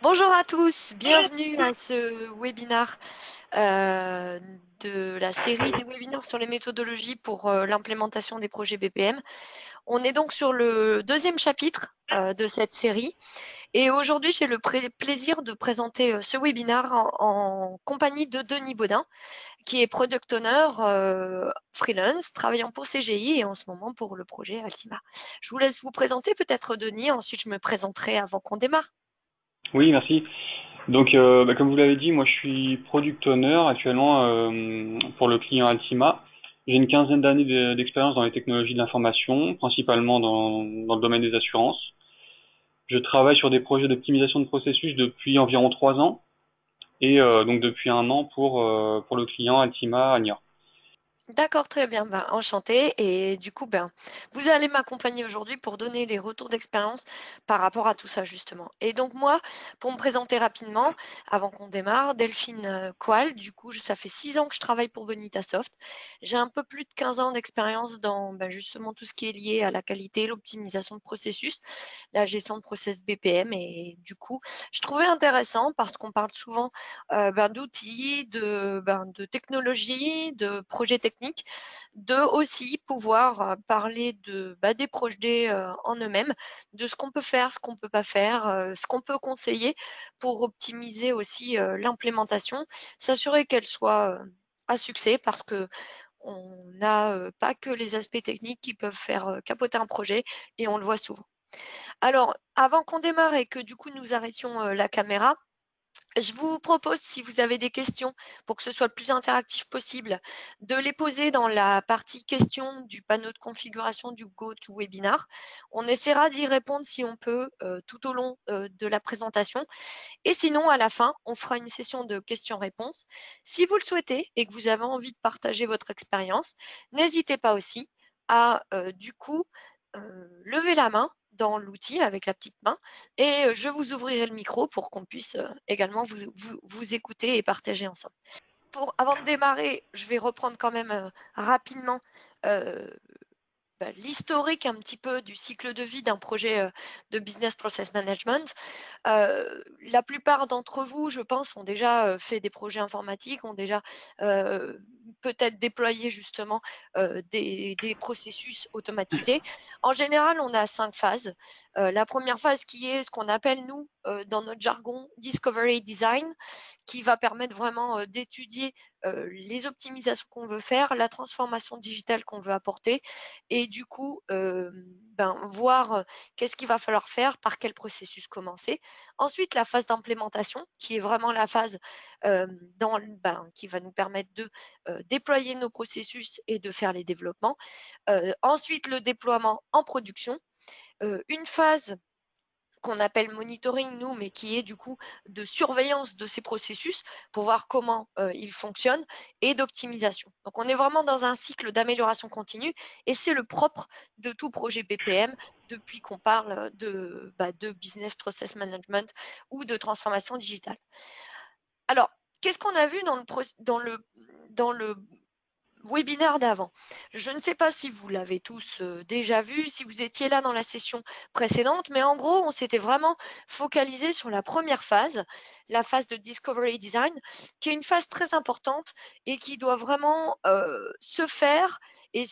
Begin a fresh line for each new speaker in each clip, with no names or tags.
Bonjour à tous, bienvenue à ce webinaire euh, de la série des webinaires sur les méthodologies pour l'implémentation des projets BPM. On est donc sur le deuxième chapitre de cette série et aujourd'hui j'ai le plaisir de présenter ce webinaire en compagnie de Denis Baudin qui est product owner freelance travaillant pour CGI et en ce moment pour le projet Altima. Je vous laisse vous présenter peut-être Denis, ensuite je me présenterai avant qu'on démarre.
Oui, merci. Donc, comme vous l'avez dit, moi je suis product owner actuellement pour le client Altima. J'ai une quinzaine d'années d'expérience dans les technologies de l'information, principalement dans le domaine des assurances. Je travaille sur des projets d'optimisation de processus depuis environ 3 ans et donc depuis un an pour le client Altima à Niort.
D'accord, très bien, ben, enchanté. Et du coup, ben, vous allez m'accompagner aujourd'hui pour donner les retours d'expérience par rapport à tout ça, justement. Et donc, moi, pour me présenter rapidement, avant qu'on démarre, Delphine Coal, du coup, ça fait 6 ans que je travaille pour Bonitasoft. J'ai un peu plus de 15 ans d'expérience dans ben, justement tout ce qui est lié à la qualité, l'optimisation de processus, la gestion de process BPM. Et du coup, je trouvais intéressant parce qu'on parle souvent ben, d'outils, de technologies, de projets techniques, de aussi pouvoir parler des projets en eux-mêmes, de ce qu'on peut faire, ce qu'on ne peut pas faire, ce qu'on peut conseiller pour optimiser aussi l'implémentation, s'assurer qu'elle soit à succès parce que on n'a pas que les aspects techniques qui peuvent faire capoter un projet et on le voit souvent. Alors, avant qu'on démarre et que du coup nous arrêtions la caméra, je vous propose, si vous avez des questions, pour que ce soit le plus interactif possible, de les poser dans la partie questions du panneau de configuration du GoToWebinar. On essaiera d'y répondre si on peut tout au long de la présentation. Et sinon, à la fin, on fera une session de questions-réponses. Si vous le souhaitez et que vous avez envie de partager votre expérience, n'hésitez pas aussi à du coup lever la main dans l'outil avec la petite main et je vous ouvrirai le micro pour qu'on puisse également vous écouter et partager ensemble. Avant de démarrer, je vais reprendre quand même rapidement euh, l'historique un petit peu du cycle de vie d'un projet de business process management. La plupart d'entre vous, je pense, ont déjà fait des projets informatiques, ont déjà peut-être déployé justement des processus automatisés. En général, on a 5 phases. La première phase qui est ce qu'on appelle, nous, dans notre jargon, Discovery Design, qui va permettre vraiment d'étudier les optimisations qu'on veut faire, la transformation digitale qu'on veut apporter, et du coup, voir qu'est-ce qu'il va falloir faire, par quel processus commencer. Ensuite, la phase d'implémentation, qui est vraiment la phase qui va nous permettre de déployer nos processus et de faire les développements. Ensuite, le déploiement en production. Une phase qu'on appelle monitoring, nous, mais qui est du coup de surveillance de ces processus pour voir comment ils fonctionnent et d'optimisation. Donc, on est vraiment dans un cycle d'amélioration continue et c'est le propre de tout projet BPM depuis qu'on parle de business process management ou de transformation digitale. Alors, qu'est-ce qu'on a vu dans le webinaire d'avant? Je ne sais pas si vous l'avez tous déjà vu, si vous étiez là dans la session précédente, mais en gros, on s'était vraiment focalisé sur la première phase, la phase de Discovery Design, qui est une phase très importante et qui doit vraiment se faire et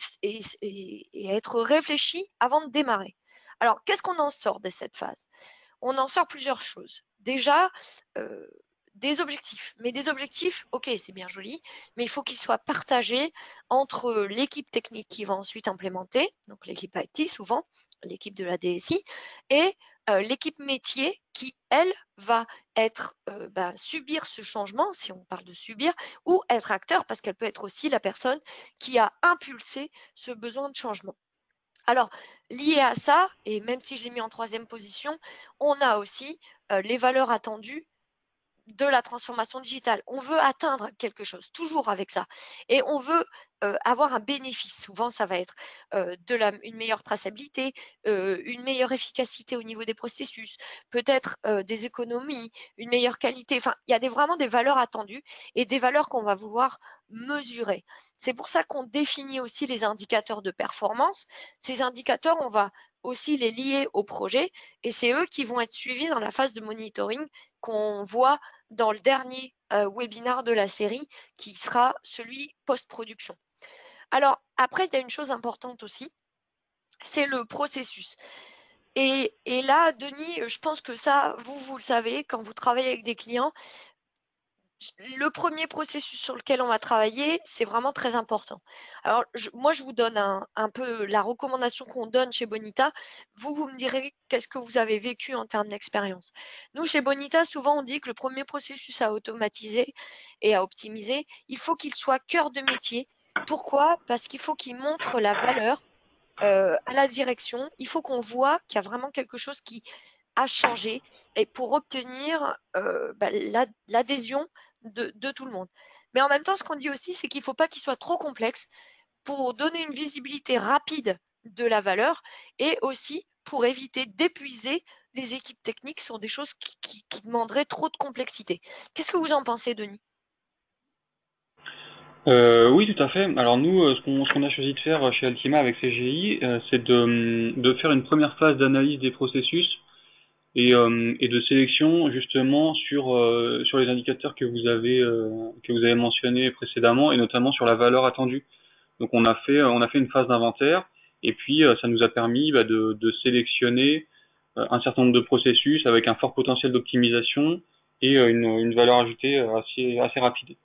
être réfléchie avant de démarrer. Alors, qu'est-ce qu'on en sort de cette phase? On en sort plusieurs choses. Déjà, euh, des objectifs. Mais des objectifs, ok, c'est bien joli, mais il faut qu'ils soient partagés entre l'équipe technique qui va ensuite implémenter, donc l'équipe IT souvent, l'équipe de la DSI, et l'équipe métier qui, elle, va subir ce changement, si on parle de subir, ou être acteur, parce qu'elle peut être aussi la personne qui a impulsé ce besoin de changement. Alors, lié à ça, et même si je l'ai mis en troisième position, on a aussi les valeurs attendues de la transformation digitale. On veut atteindre quelque chose, toujours avec ça. Et on veut avoir un bénéfice. Souvent, ça va être une meilleure traçabilité, une meilleure efficacité au niveau des processus, peut-être des économies, une meilleure qualité. Enfin, il y a vraiment des valeurs attendues et des valeurs qu'on va vouloir mesurer. C'est pour ça qu'on définit aussi les indicateurs de performance. Ces indicateurs, on va aussi les lier au projet et c'est eux qui vont être suivis dans la phase de monitoring qu'on voit dans le dernier webinaire de la série qui sera celui post-production. Alors après, il y a une chose importante aussi, c'est le processus. Et là, Denis, je pense que ça, vous le savez, quand vous travaillez avec des clients, le premier processus sur lequel on va travailler, c'est vraiment très important. Alors, moi, je vous donne un peu la recommandation qu'on donne chez Bonita. Vous me direz qu'est-ce que vous avez vécu en termes d'expérience. Nous, chez Bonita, souvent, on dit que le premier processus à automatiser et à optimiser, il faut qu'il soit cœur de métier. Pourquoi? Parce qu'il faut qu'il montre la valeur à la direction. Il faut qu'on voit qu'il y a vraiment quelque chose qui a changé et pour obtenir l'adhésion de tout le monde. Mais en même temps, ce qu'on dit aussi, c'est qu'il ne faut pas qu'il soit trop complexe pour donner une visibilité rapide de la valeur et aussi pour éviter d'épuiser les équipes techniques sur des choses qui demanderaient trop de complexité. Qu'est-ce que vous en pensez, Denis?
Oui, tout à fait. Alors nous, ce qu'on a choisi de faire chez Altima avec CGI, c'est de faire une première phase d'analyse des processus et de sélection justement sur les indicateurs que vous avez mentionnés précédemment et notamment sur la valeur attendue. Donc on a fait une phase d'inventaire et puis ça nous a permis de sélectionner un certain nombre de processus avec un fort potentiel d'optimisation et une valeur ajoutée assez rapide.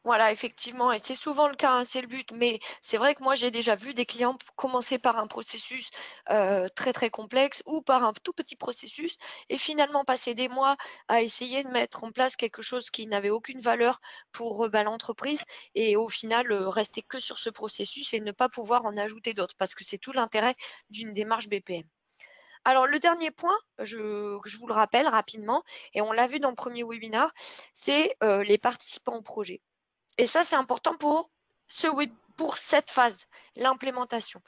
Voilà, effectivement, et c'est souvent le cas, hein, c'est le but. Mais c'est vrai que moi, j'ai déjà vu des clients commencer par un processus très très complexe ou par un tout petit processus et finalement passer des mois à essayer de mettre en place quelque chose qui n'avait aucune valeur pour l'entreprise et au final rester que sur ce processus et ne pas pouvoir en ajouter d'autres parce que c'est tout l'intérêt d'une démarche BPM. Alors, le dernier point, je vous le rappelle rapidement, et on l'a vu dans le premier webinaire, c'est les participants au projet. Et ça, c'est important pour cette phase, l'implémentation.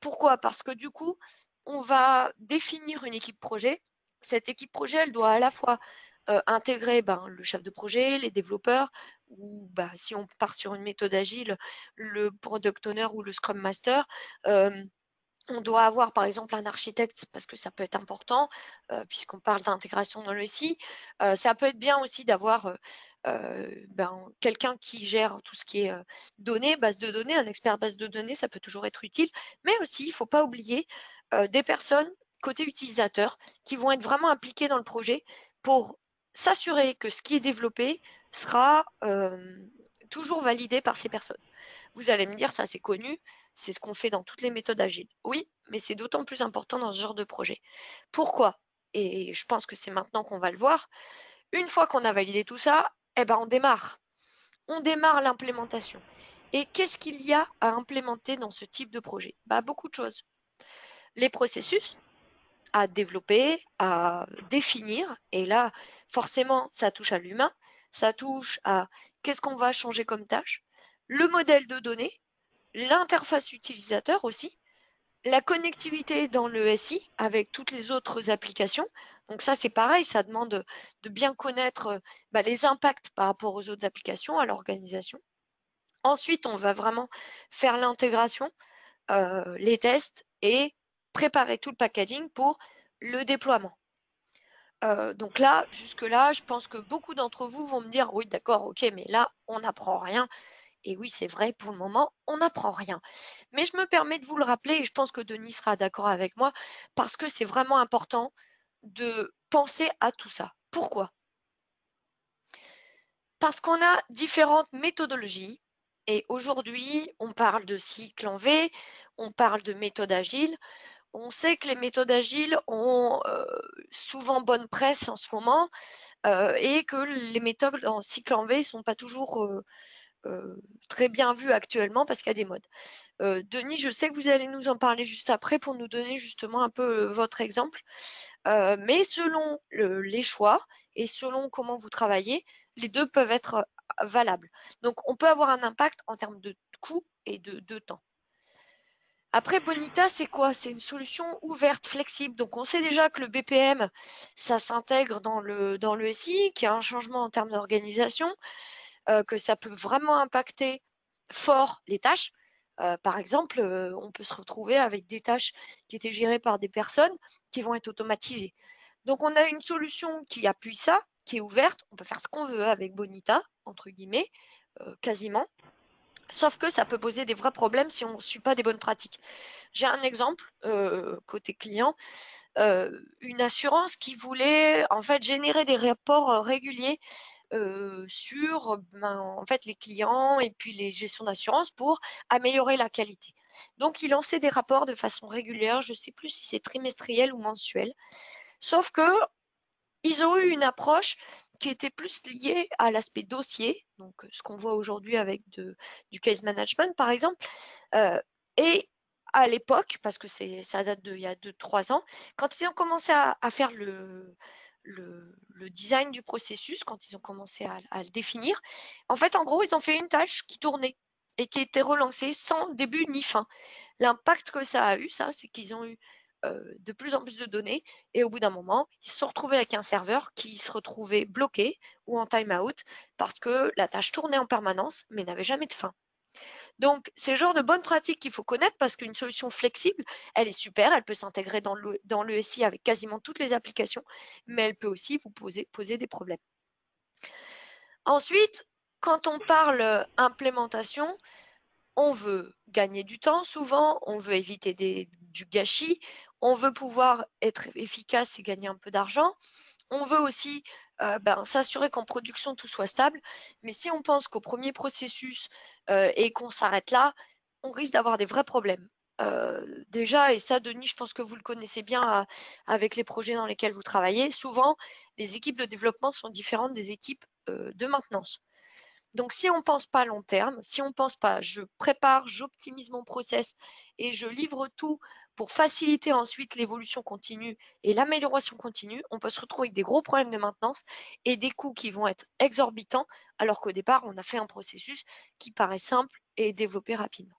Pourquoi? Parce que du coup, on va définir une équipe projet. Cette équipe projet, elle doit à la fois intégrer le chef de projet, les développeurs, ou si on part sur une méthode agile, le product owner ou le scrum master. Euh, on doit avoir par exemple un architecte parce que ça peut être important puisqu'on parle d'intégration dans le SI. Ça peut être bien aussi d'avoir quelqu'un qui gère tout ce qui est données, base de données, un expert base de données, ça peut toujours être utile. Mais aussi, il ne faut pas oublier des personnes côté utilisateur qui vont être vraiment impliquées dans le projet pour s'assurer que ce qui est développé sera toujours validé par ces personnes. Vous allez me dire, ça c'est connu, c'est ce qu'on fait dans toutes les méthodes agiles. Oui, mais c'est d'autant plus important dans ce genre de projet. Pourquoi? Et je pense que c'est maintenant qu'on va le voir. Une fois qu'on a validé tout ça, eh ben on démarre. On démarre l'implémentation. Et qu'est-ce qu'il y a à implémenter dans ce type de projet? Beaucoup de choses. Les processus à développer, à définir. Et là, forcément, ça touche à l'humain. Ça touche à qu'est-ce qu'on va changer comme tâche. Le modèle de données, l'interface utilisateur aussi, la connectivité dans le SI avec toutes les autres applications. Donc ça, c'est pareil, ça demande de bien connaître les impacts par rapport aux autres applications, à l'organisation. Ensuite, on va vraiment faire l'intégration, les tests et préparer tout le packaging pour le déploiement. Donc là, jusque-là, je pense que beaucoup d'entre vous vont me dire, oui, d'accord, ok, mais là, on n'apprend rien. Et oui, c'est vrai, pour le moment, on n'apprend rien. Mais je me permets de vous le rappeler, et je pense que Denis sera d'accord avec moi, parce que c'est vraiment important de penser à tout ça. Pourquoi? Parce qu'on a différentes méthodologies, et aujourd'hui, on parle de cycle en V, on parle de méthode agile. On sait que les méthodes agiles ont souvent bonne presse en ce moment, et que les méthodes en cycle en V ne sont pas toujours très bien vues actuellement parce qu'il y a des modes. Denis, je sais que vous allez nous en parler juste après pour nous donner justement un peu votre exemple. Mais selon les choix et selon comment vous travaillez, les deux peuvent être valables. Donc, on peut avoir un impact en termes de coût et de temps. Après, Bonita, c'est quoi? C'est une solution ouverte, flexible. Donc, on sait déjà que le BPM, ça s'intègre dans le SI, qu'il y a un changement en termes d'organisation, que ça peut vraiment impacter fort les tâches. Par exemple, on peut se retrouver avec des tâches qui étaient gérées par des personnes qui vont être automatisées. Donc on a une solution qui appuie ça, qui est ouverte. On peut faire ce qu'on veut avec Bonita, entre guillemets, quasiment. Sauf que ça peut poser des vrais problèmes si on ne suit pas des bonnes pratiques. J'ai un exemple côté client, une assurance qui voulait en fait générer des rapports réguliers sur en fait, les clients et puis les gestions d'assurance pour améliorer la qualité. Donc, ils lançaient des rapports de façon régulière, je ne sais plus si c'est trimestriel ou mensuel, sauf que ils ont eu une approche qui était plus liée à l'aspect dossier, donc ce qu'on voit aujourd'hui avec du case management par exemple, et à l'époque, parce que ça date d'il y a 2-3 ans, quand ils ont commencé à faire le design du processus, quand ils ont commencé à le définir, en fait, en gros, ils ont fait une tâche qui tournait et qui était relancée sans début ni fin. L'impact que ça a eu, ça, c'est qu'ils ont eu de plus en plus de données et au bout d'un moment, ils se sont retrouvés avec un serveur qui se retrouvait bloqué ou en time-out parce que la tâche tournait en permanence mais n'avait jamais de fin. Donc, c'est le genre de bonnes pratiques qu'il faut connaître parce qu'une solution flexible, elle est super, elle peut s'intégrer dans l'ESI avec quasiment toutes les applications, mais elle peut aussi vous poser des problèmes. Ensuite, quand on parle implémentation, on veut gagner du temps souvent, on veut éviter du gâchis, on veut pouvoir être efficace et gagner un peu d'argent. On veut aussi s'assurer qu'en production tout soit stable, mais si on pense qu'au premier processus et qu'on s'arrête là, on risque d'avoir des vrais problèmes. Déjà, et ça, Denis, je pense que vous le connaissez bien avec les projets dans lesquels vous travaillez, souvent, les équipes de développement sont différentes des équipes de maintenance. Donc, si on ne pense pas à long terme, si on ne pense pas je prépare, j'optimise mon process et je livre tout pour faciliter ensuite l'évolution continue et l'amélioration continue, on peut se retrouver avec des gros problèmes de maintenance et des coûts qui vont être exorbitants, alors qu'au départ, on a fait un processus qui paraît simple et développé rapidement.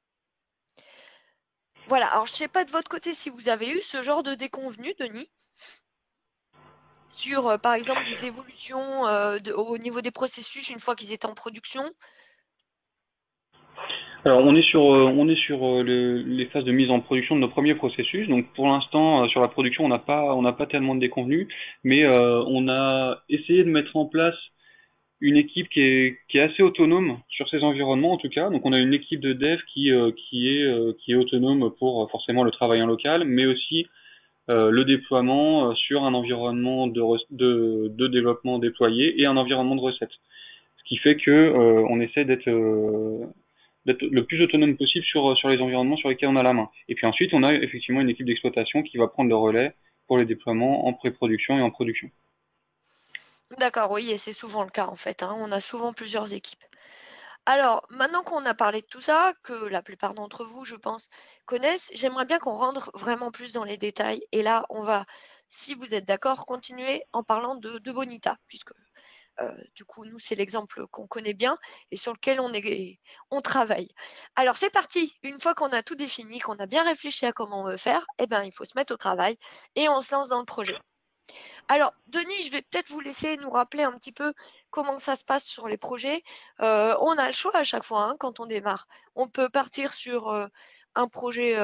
Voilà, alors je ne sais pas de votre côté si vous avez eu ce genre de déconvenu, Denis, sur par exemple des évolutions au niveau des processus une fois qu'ils étaient en production.
Alors on est sur les phases de mise en production de nos premiers processus. Donc pour l'instant sur la production on n'a pas tellement de déconvenus, mais on a essayé de mettre en place une équipe qui est assez autonome sur ces environnements en tout cas. Donc on a une équipe de dev qui est autonome pour forcément le travail en local, mais aussi le déploiement sur un environnement de développement déployé et un environnement de recettes. Ce qui fait que on essaie d'être le plus autonome possible sur les environnements sur lesquels on a la main. Et puis ensuite, on a effectivement une équipe d'exploitation qui va prendre le relais pour les déploiements en pré-production et en production.
D'accord, oui, et c'est souvent le cas en fait, hein. On a souvent plusieurs équipes. Alors, maintenant qu'on a parlé de tout ça, que la plupart d'entre vous, je pense, connaissent, j'aimerais bien qu'on rentre vraiment plus dans les détails. Et là, on va, si vous êtes d'accord, continuer en parlant de Bonita, puisque du coup, nous, c'est l'exemple qu'on connaît bien et sur lequel on travaille. Alors, c'est parti. Une fois qu'on a tout défini, qu'on a bien réfléchi à comment on veut faire, eh ben, il faut se mettre au travail et on se lance dans le projet. Alors, Denis, je vais peut-être vous laisser nous rappeler un petit peu comment ça se passe sur les projets. On a le choix à chaque fois hein, quand on démarre. On peut partir sur un projet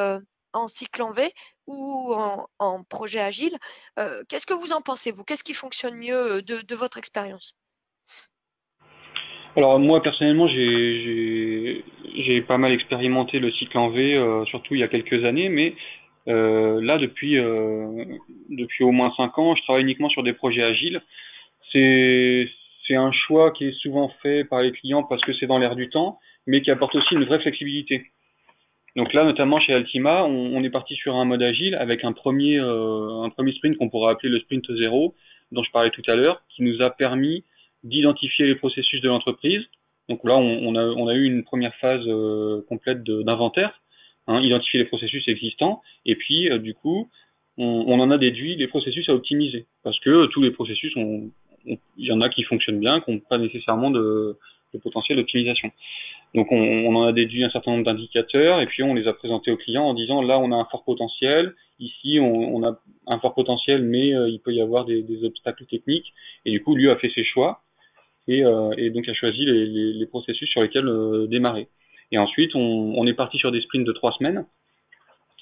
en cycle en V ou en projet agile. Qu'est-ce que vous en pensez, vous? Qu'est-ce qui fonctionne mieux de votre expérience?
Alors moi personnellement, j'ai pas mal expérimenté le cycle en V, surtout il y a quelques années, mais là depuis au moins 5 ans, je travaille uniquement sur des projets agiles. C'est c'est un choix qui est souvent fait par les clients parce que c'est dans l'air du temps, mais qui apporte aussi une vraie flexibilité. Donc là, notamment chez Altima, on est parti sur un mode agile avec un premier sprint qu'on pourrait appeler le sprint zéro, dont je parlais tout à l'heure, qui nous a permis d'identifier les processus de l'entreprise. Donc là, on a eu une première phase complète d'inventaire, hein, identifier les processus existants, et puis du coup, on en a déduit les processus à optimiser, parce que tous les processus, il y en a qui fonctionnent bien, qui n'ont pas nécessairement de potentiel d'optimisation. Donc on en a déduit un certain nombre d'indicateurs et puis on les a présentés aux clients en disant là on a un fort potentiel, ici on a un fort potentiel mais il peut y avoir des obstacles techniques et du coup lui a fait ses choix et donc a choisi les processus sur lesquels démarrer. Et ensuite, on est parti sur des sprints de 3 semaines.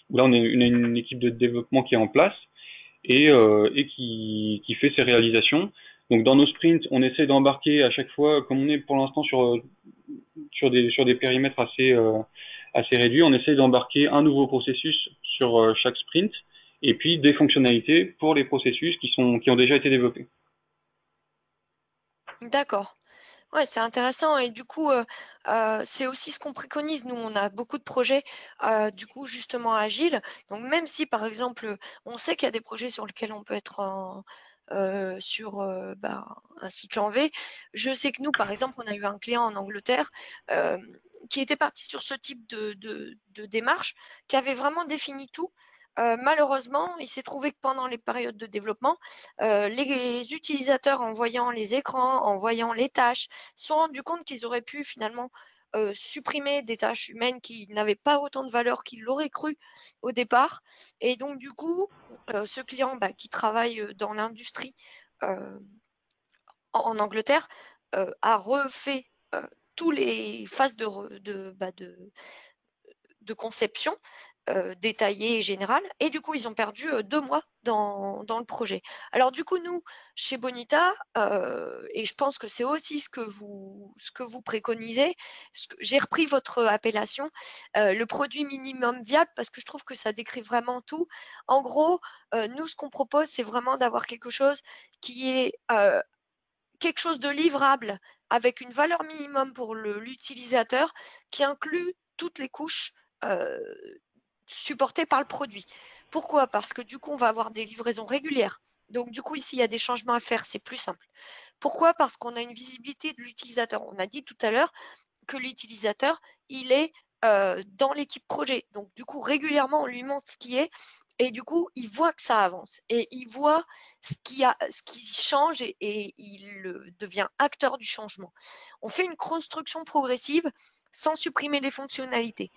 Là, on a une équipe de développement qui est en place et qui fait ses réalisations. Donc dans nos sprints, on essaie d'embarquer à chaque fois, comme on est pour l'instant sur des périmètres assez réduits, on essaie d'embarquer un nouveau processus sur chaque sprint et puis des fonctionnalités pour les processus qui ont déjà été développés.
D'accord. Ouais, c'est intéressant et du coup, c'est aussi ce qu'on préconise. Nous, on a beaucoup de projets, du coup, justement agiles. Donc, même si, par exemple, on sait qu'il y a des projets sur lesquels on peut être sur un cycle en V, je sais que nous, par exemple, on a eu un client en Angleterre euh, qui était parti sur ce type de démarche, qui avait vraiment défini tout. Malheureusement, il s'est trouvé que pendant les périodes de développement, les utilisateurs, en voyant les écrans, en voyant les tâches, se sont rendus compte qu'ils auraient pu finalement supprimer des tâches humaines qui n'avaient pas autant de valeur qu'ils l'auraient cru au départ. Et donc, du coup, ce client qui travaille dans l'industrie euh, en Angleterre a refait tous les phases de conception détaillée et générale. Et du coup, ils ont perdu 2 mois dans le projet. Alors du coup, nous, chez Bonita, et je pense que c'est aussi ce que vous préconisez, j'ai repris votre appellation, le produit minimum viable, parce que je trouve que ça décrit vraiment tout. En gros, nous, ce qu'on propose, c'est vraiment d'avoir quelque chose qui est quelque chose de livrable avec une valeur minimum pour l'utilisateur qui inclut toutes les couches euh, supportées par le produit. Pourquoi? Parce que du coup, on va avoir des livraisons régulières. Donc, du coup, ici, il y a des changements à faire, c'est plus simple. Pourquoi? Parce qu'on a une visibilité de l'utilisateur. On a dit tout à l'heure que l'utilisateur, il est dans l'équipe projet. Donc, du coup, régulièrement, on lui montre ce qui est et du coup, il voit que ça avance et il voit ce qui change et il devient acteur du changement. On fait une construction progressive sans supprimer les fonctionnalités.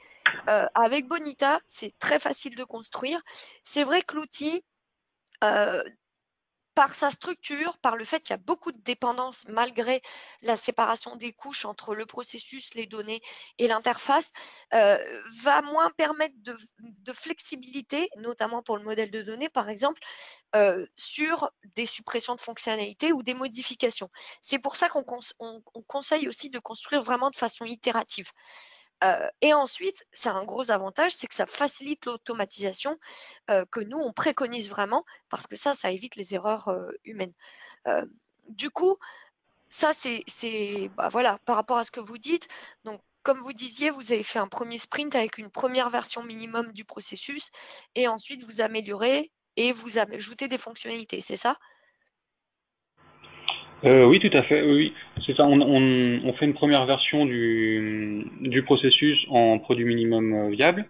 Avec Bonita, c'est très facile de construire. C'est vrai que l'outil, euh, par sa structure, par le fait qu'il y a beaucoup de dépendances malgré la séparation des couches entre le processus, les données et l'interface, va moins permettre de flexibilité, notamment pour le modèle de données par exemple, sur des suppressions de fonctionnalités ou des modifications. C'est pour ça qu'on conseille aussi de construire vraiment de façon itérative. Et ensuite, c'est un gros avantage, c'est que ça facilite l'automatisation que nous, on préconise vraiment, parce que ça évite les erreurs humaines. Euh, du coup, ça, voilà, par rapport à ce que vous dites. Donc, comme vous disiez, vous avez fait un premier sprint avec une première version minimum du processus, et ensuite vous améliorez et vous ajoutez des fonctionnalités, c'est ça?
Oui, tout à fait, oui, oui. C'est ça, on fait une première version du processus en produit minimum viable,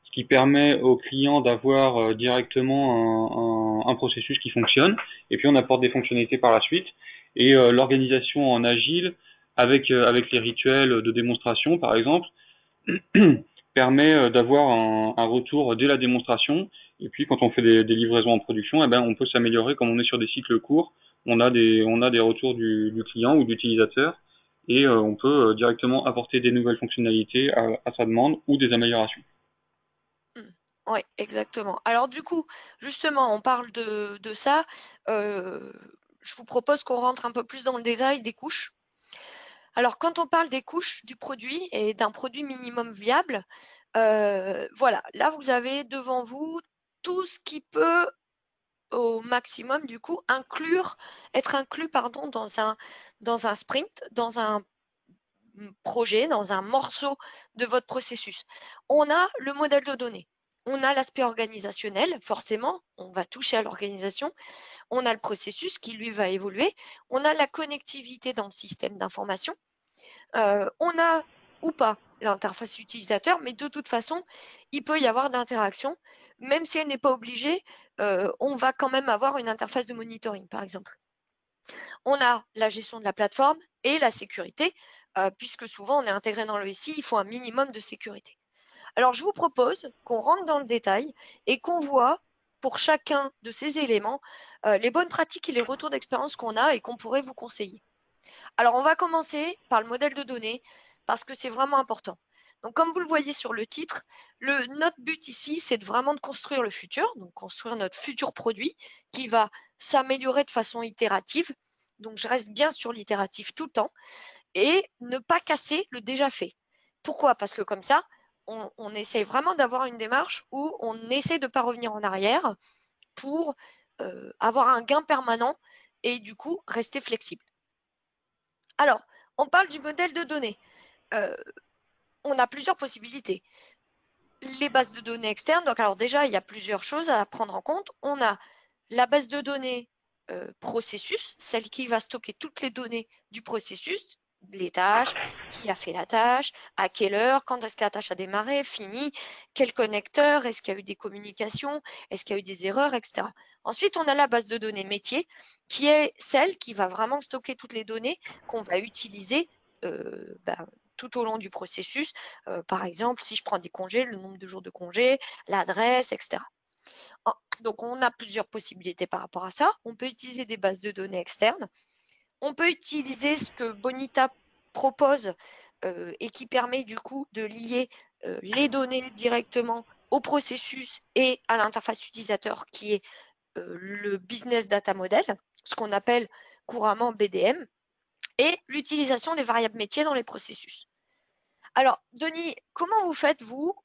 ce qui permet aux clients d'avoir directement un processus qui fonctionne, et puis on apporte des fonctionnalités par la suite. Et l'organisation en agile, avec les rituels de démonstration, par exemple, permet d'avoir un retour dès la démonstration. Et puis quand on fait des livraisons en production, eh ben, on peut s'améliorer comme on est sur des cycles courts. On a des retours du client ou de l'utilisateur et on peut directement apporter des nouvelles fonctionnalités à sa demande ou des améliorations.
Oui, exactement. Alors du coup, justement, on parle de ça. Euh, je vous propose qu'on rentre un peu plus dans le détail des couches. Alors, quand on parle des couches du produit et d'un produit minimum viable, voilà, là, vous avez devant vous tout ce qui peut, au maximum, du coup, être inclus, pardon, dans un sprint, dans un projet, dans un morceau de votre processus. On a le modèle de données. On a l'aspect organisationnel, forcément, on va toucher à l'organisation. On a le processus qui, lui, va évoluer. On a la connectivité dans le système d'information. On a ou pas l'interface utilisateur, mais de toute façon, il peut y avoir de l'interaction. Même si elle n'est pas obligée, on va quand même avoir une interface de monitoring, par exemple. On a la gestion de la plateforme et la sécurité, puisque souvent on est intégré dans le SI, il faut un minimum de sécurité. Alors je vous propose qu'on rentre dans le détail et qu'on voit pour chacun de ces éléments les bonnes pratiques et les retours d'expérience qu'on a et qu'on pourrait vous conseiller. Alors, on va commencer par le modèle de données parce que c'est vraiment important. Donc, comme vous le voyez sur le titre, notre but ici, c'est vraiment de construire le futur, donc construire notre futur produit qui va s'améliorer de façon itérative. Donc, je reste bien sur l'itératif tout le temps et ne pas casser le déjà fait. Pourquoi? Parce que comme ça, on essaie vraiment d'avoir une démarche où on essaie de ne pas revenir en arrière pour avoir un gain permanent et du coup rester flexible. Alors, on parle du modèle de données. On a plusieurs possibilités. Les bases de données externes, donc alors déjà, il y a plusieurs choses à prendre en compte. On a la base de données processus, celle qui va stocker toutes les données du processus, les tâches, qui a fait la tâche, à quelle heure, quand est-ce que la tâche a démarré, fini, quel connecteur, est-ce qu'il y a eu des communications, est-ce qu'il y a eu des erreurs, etc. Ensuite, on a la base de données métier, qui est celle qui va vraiment stocker toutes les données qu'on va utiliser tout au long du processus. Par exemple, si je prends des congés, le nombre de jours de congés, l'adresse, etc. Donc, on a plusieurs possibilités par rapport à ça. On peut utiliser des bases de données externes. On peut utiliser ce que Bonita propose et qui permet du coup de lier les données directement au processus et à l'interface utilisateur qui est le Business Data Model, ce qu'on appelle couramment BDM, et l'utilisation des variables métiers dans les processus. Alors, Denis, comment vous faites, vous,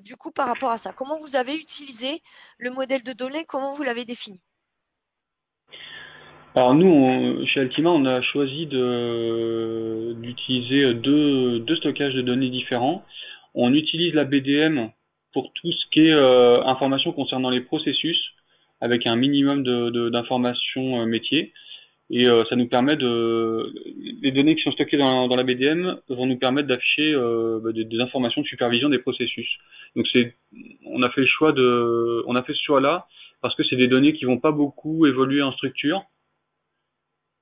du coup, par rapport à ça? Comment vous avez utilisé le modèle de données? Comment vous l'avez défini?
Alors nous, chez Altima, on a choisi d'utiliser deux stockages de données différents. On utilise la BDM pour tout ce qui est information concernant les processus, avec un minimum d'informations métiers. Et ça nous permet les données qui sont stockées dans la BDM vont nous permettre d'afficher des informations de supervision des processus. Donc on a fait on a fait ce choix-là parce que c'est des données qui vont pas beaucoup évoluer en structure.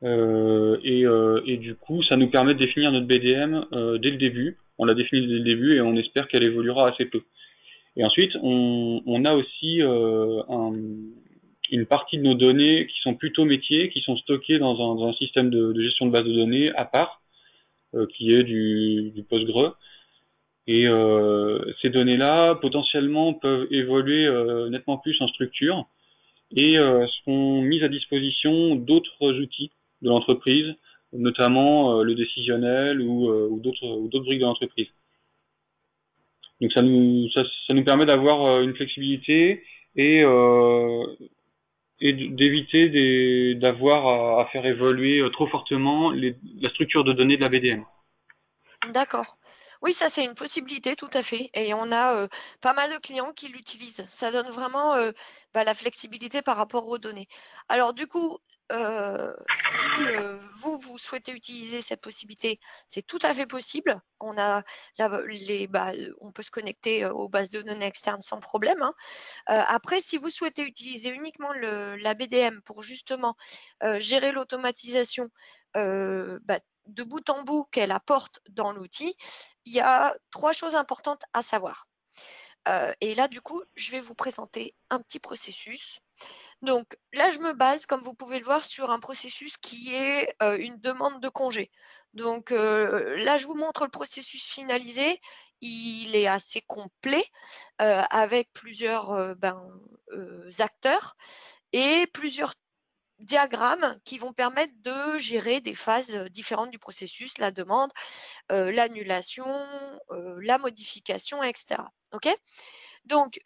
Et du coup, ça nous permet de définir notre BDM dès le début. On l'a définie dès le début et on espère qu'elle évoluera assez peu. Et ensuite, on a aussi une partie de nos données qui sont plutôt métiers, qui sont stockées dans un système de gestion de base de données à part, qui est du Postgre. Et ces données-là, potentiellement, peuvent évoluer nettement plus en structure et seront mises à disposition d'autres outils de l'entreprise, notamment le décisionnel ou d'autres briques de l'entreprise. Donc ça nous permet d'avoir une flexibilité et, euh, et d'éviter d'avoir à faire évoluer trop fortement la structure de données de la BDM.
D'accord. Oui, ça c'est une possibilité, tout à fait. Et on a pas mal de clients qui l'utilisent. Ça donne vraiment la flexibilité par rapport aux données. Alors du coup, si vous souhaitez utiliser cette possibilité, c'est tout à fait possible. On peut se connecter aux bases de données externes sans problème, hein. Après, si vous souhaitez utiliser uniquement la BDM pour justement gérer l'automatisation de bout en bout qu'elle apporte dans l'outil, il y a 3 choses importantes à savoir. Et là, du coup, je vais vous présenter un petit processus. Donc là, je me base, comme vous pouvez le voir, sur un processus qui est une demande de congé. Donc là, je vous montre le processus finalisé. Il est assez complet avec plusieurs acteurs et plusieurs diagrammes qui vont permettre de gérer des phases différentes du processus, la demande, l'annulation, la modification, etc. OK? Donc,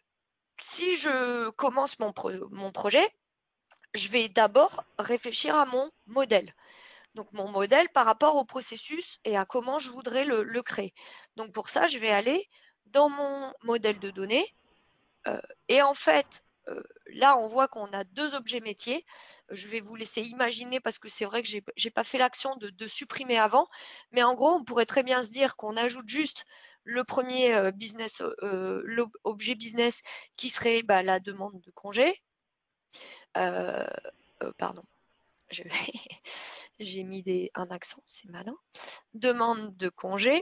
si je commence mon projet, je vais d'abord réfléchir à mon modèle. Donc, mon modèle par rapport au processus et à comment je voudrais le créer. Donc, pour ça, je vais aller dans mon modèle de données. Et en fait, là, on voit qu'on a 2 objets métiers. Je vais vous laisser imaginer parce que c'est vrai que j'ai pas fait l'action de supprimer avant. Mais en gros, on pourrait très bien se dire qu'on ajoute juste le premier business, l'objet business qui serait la demande de congé. Euh, pardon, j'ai mis un accent, c'est malin. Demande de congé.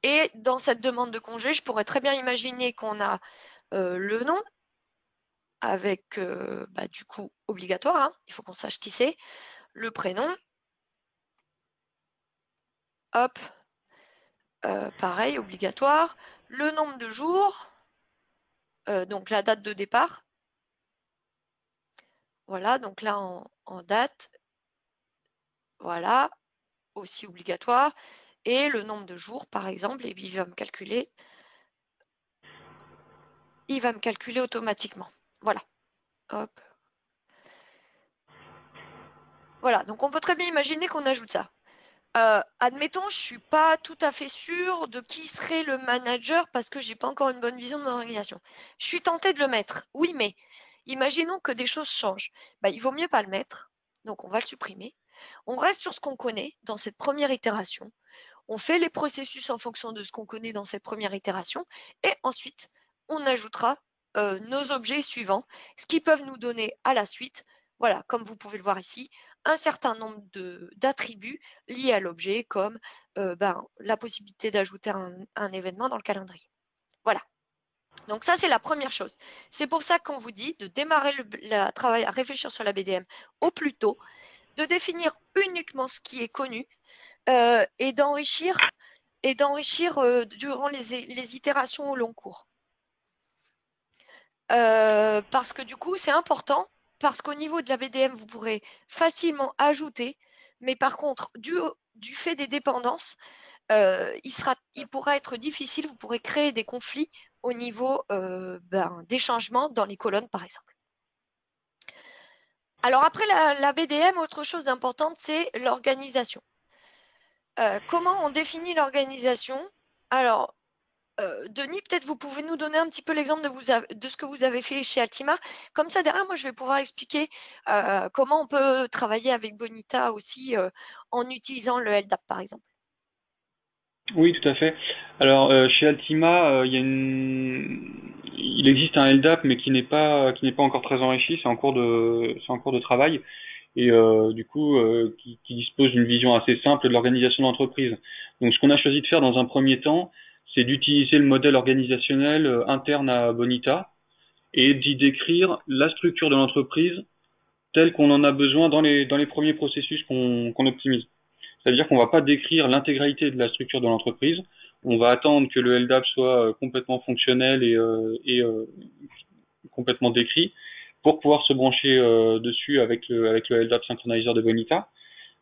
Et dans cette demande de congé, je pourrais très bien imaginer qu'on a le nom avec du coup obligatoire, hein, il faut qu'on sache qui c'est, le prénom, hop, pareil, obligatoire. Le nombre de jours, donc la date de départ. Voilà, donc là en date, voilà, aussi obligatoire. Et le nombre de jours, par exemple, et puis il va me calculer automatiquement. Voilà. Hop. Voilà, donc on peut très bien imaginer qu'on ajoute ça. Admettons, je ne suis pas tout à fait sûre de qui serait le manager parce que j'ai pas encore une bonne vision de mon organisation. Je suis tentée de le mettre, oui, mais imaginons que des choses changent. Bah, il vaut mieux pas le mettre, donc on va le supprimer. On reste sur ce qu'on connaît dans cette première itération. On fait les processus en fonction de ce qu'on connaît dans cette première itération et ensuite on ajoutera nos objets suivants, ce qui peuvent nous donner à la suite, voilà, comme vous pouvez le voir ici, un certain nombre d'attributs liés à l'objet, comme la possibilité d'ajouter un événement dans le calendrier. Voilà. Donc ça, c'est la première chose. C'est pour ça qu'on vous dit de démarrer le travail à réfléchir sur la BDM au plus tôt, de définir uniquement ce qui est connu et d'enrichir durant les itérations au long cours. Parce que du coup, c'est important, parce qu'au niveau de la BDM, vous pourrez facilement ajouter, mais par contre, du fait des dépendances, il pourra être difficile, vous pourrez créer des conflits au niveau des changements dans les colonnes, par exemple. Alors après la BDM, autre chose d'importante, c'est l'organisation. Comment on définit l'organisation? Alors, Denis, peut-être vous pouvez nous donner un petit peu l'exemple de ce que vous avez fait chez Altima. Comme ça, derrière, moi, je vais pouvoir expliquer comment on peut travailler avec Bonita aussi en utilisant le LDAP, par exemple.
Oui, tout à fait. Alors, chez Altima, il existe un LDAP, mais qui n'est pas encore très enrichi. C'est en cours de travail et du coup, qui dispose d'une vision assez simple de l'organisation d'entreprise. Donc, ce qu'on a choisi de faire dans un premier temps, c'est d'utiliser le modèle organisationnel interne à Bonita et d'y décrire la structure de l'entreprise telle qu'on en a besoin dans les premiers processus qu'on optimise. C'est-à-dire qu'on ne va pas décrire l'intégralité de la structure de l'entreprise. On va attendre que le LDAP soit complètement fonctionnel et complètement décrit pour pouvoir se brancher dessus avec le LDAP Synchronizer de Bonita.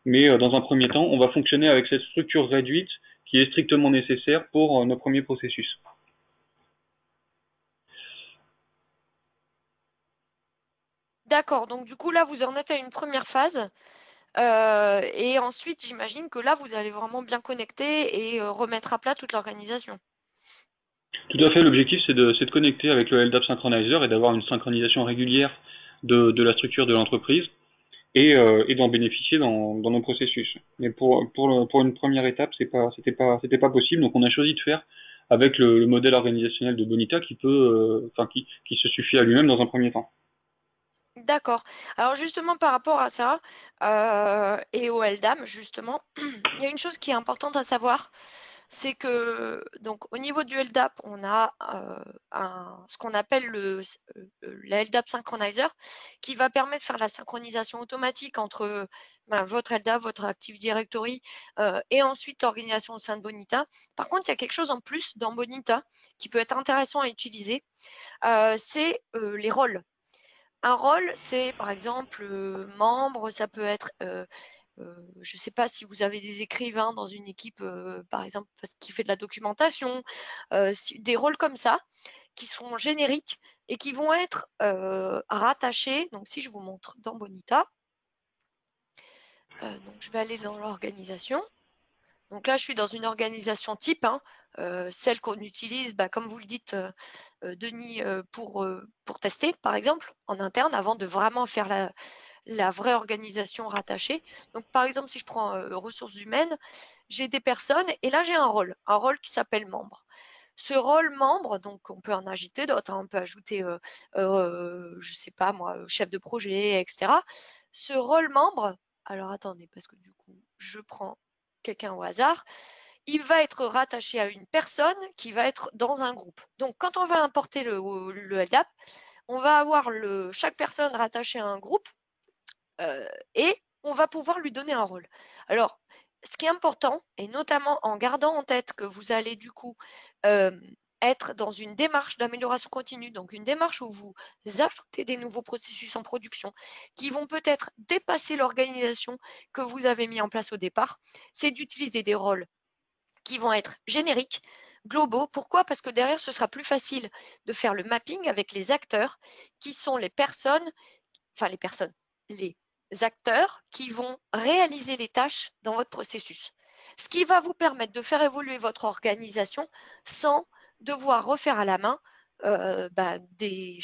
Mais dans un premier temps, on va fonctionner avec cette structure réduite qui est strictement nécessaire pour nos premiers processus.
D'accord, donc du coup, là, vous en êtes à une première phase. Et ensuite, j'imagine que là, vous allez vraiment bien connecter et remettre à plat toute l'organisation.
Tout à fait, l'objectif c'est de connecter avec le LDAP Synchronizer et d'avoir une synchronisation régulière de la structure de l'entreprise et d'en bénéficier dans nos processus. Mais pour une première étape, c'était pas possible, donc on a choisi de faire avec le modèle organisationnel de Bonita qui se suffit à lui-même dans un premier temps.
D'accord. Alors justement, par rapport à ça et au LDAM, justement, il y a une chose qui est importante à savoir, c'est que donc au niveau du LDAP, on a ce qu'on appelle le LDAP Synchronizer qui va permettre de faire la synchronisation automatique entre votre LDAP, votre Active Directory et ensuite l'organisation au sein de Bonita. Par contre, il y a quelque chose en plus dans Bonita qui peut être intéressant à utiliser, c'est les rôles. Un rôle, c'est par exemple membre, ça peut être, je ne sais pas si vous avez des écrivains dans une équipe, par exemple, qui fait de la documentation, des rôles comme ça, qui sont génériques et qui vont être rattachés. Donc si je vous montre dans Bonita, donc je vais aller dans l'organisation. Donc là, je suis dans une organisation type, hein, celle qu'on utilise, comme vous le dites, Denis, pour tester, par exemple, en interne, avant de vraiment faire la vraie organisation rattachée. Donc, par exemple, si je prends ressources humaines, j'ai des personnes et là, j'ai un rôle qui s'appelle membre. Ce rôle membre, donc on peut en ajouter d'autres, hein, on peut ajouter, je sais pas moi, chef de projet, etc. Ce rôle membre, alors attendez, parce que du coup, je prends quelqu'un au hasard, il va être rattaché à une personne qui va être dans un groupe. Donc, quand on va importer le LDAP, on va avoir chaque personne rattachée à un groupe et on va pouvoir lui donner un rôle. Alors, ce qui est important, et notamment en gardant en tête que vous allez du coup euh, être dans une démarche d'amélioration continue, donc une démarche où vous ajoutez des nouveaux processus en production qui vont peut-être dépasser l'organisation que vous avez mis en place au départ, c'est d'utiliser des rôles qui vont être génériques, globaux. Pourquoi? Parce que derrière, ce sera plus facile de faire le mapping avec les acteurs qui sont les personnes, les acteurs qui vont réaliser les tâches dans votre processus. Ce qui va vous permettre de faire évoluer votre organisation sans devoir refaire à la main des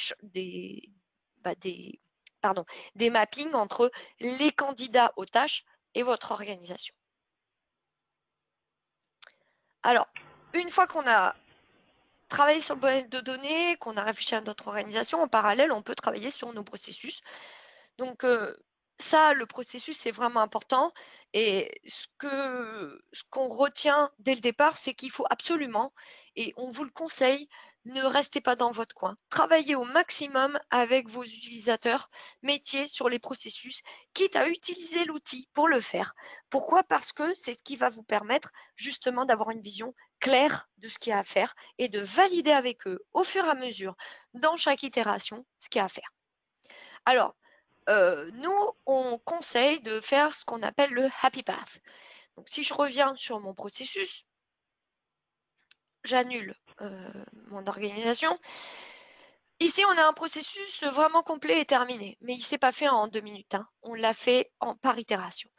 mappings entre les candidats aux tâches et votre organisation. Alors, une fois qu'on a travaillé sur le modèle de données, qu'on a réfléchi à notre organisation, en parallèle, on peut travailler sur nos processus. Donc, ça, le processus, c'est vraiment important. Et ce qu'on retient dès le départ, c'est qu'il faut absolument, et on vous le conseille, ne restez pas dans votre coin. Travaillez au maximum avec vos utilisateurs métiers sur les processus, quitte à utiliser l'outil pour le faire. Pourquoi? Parce que c'est ce qui va vous permettre justement d'avoir une vision claire de ce qu'il y a à faire et de valider avec eux au fur et à mesure, dans chaque itération, ce qu'il y a à faire. Alors, nous, on conseille de faire ce qu'on appelle le happy path. Donc, si je reviens sur mon processus, j'annule mon organisation. Ici, on a un processus vraiment complet et terminé, mais il ne s'est pas fait en 2 minutes. Hein. On l'a fait par itération.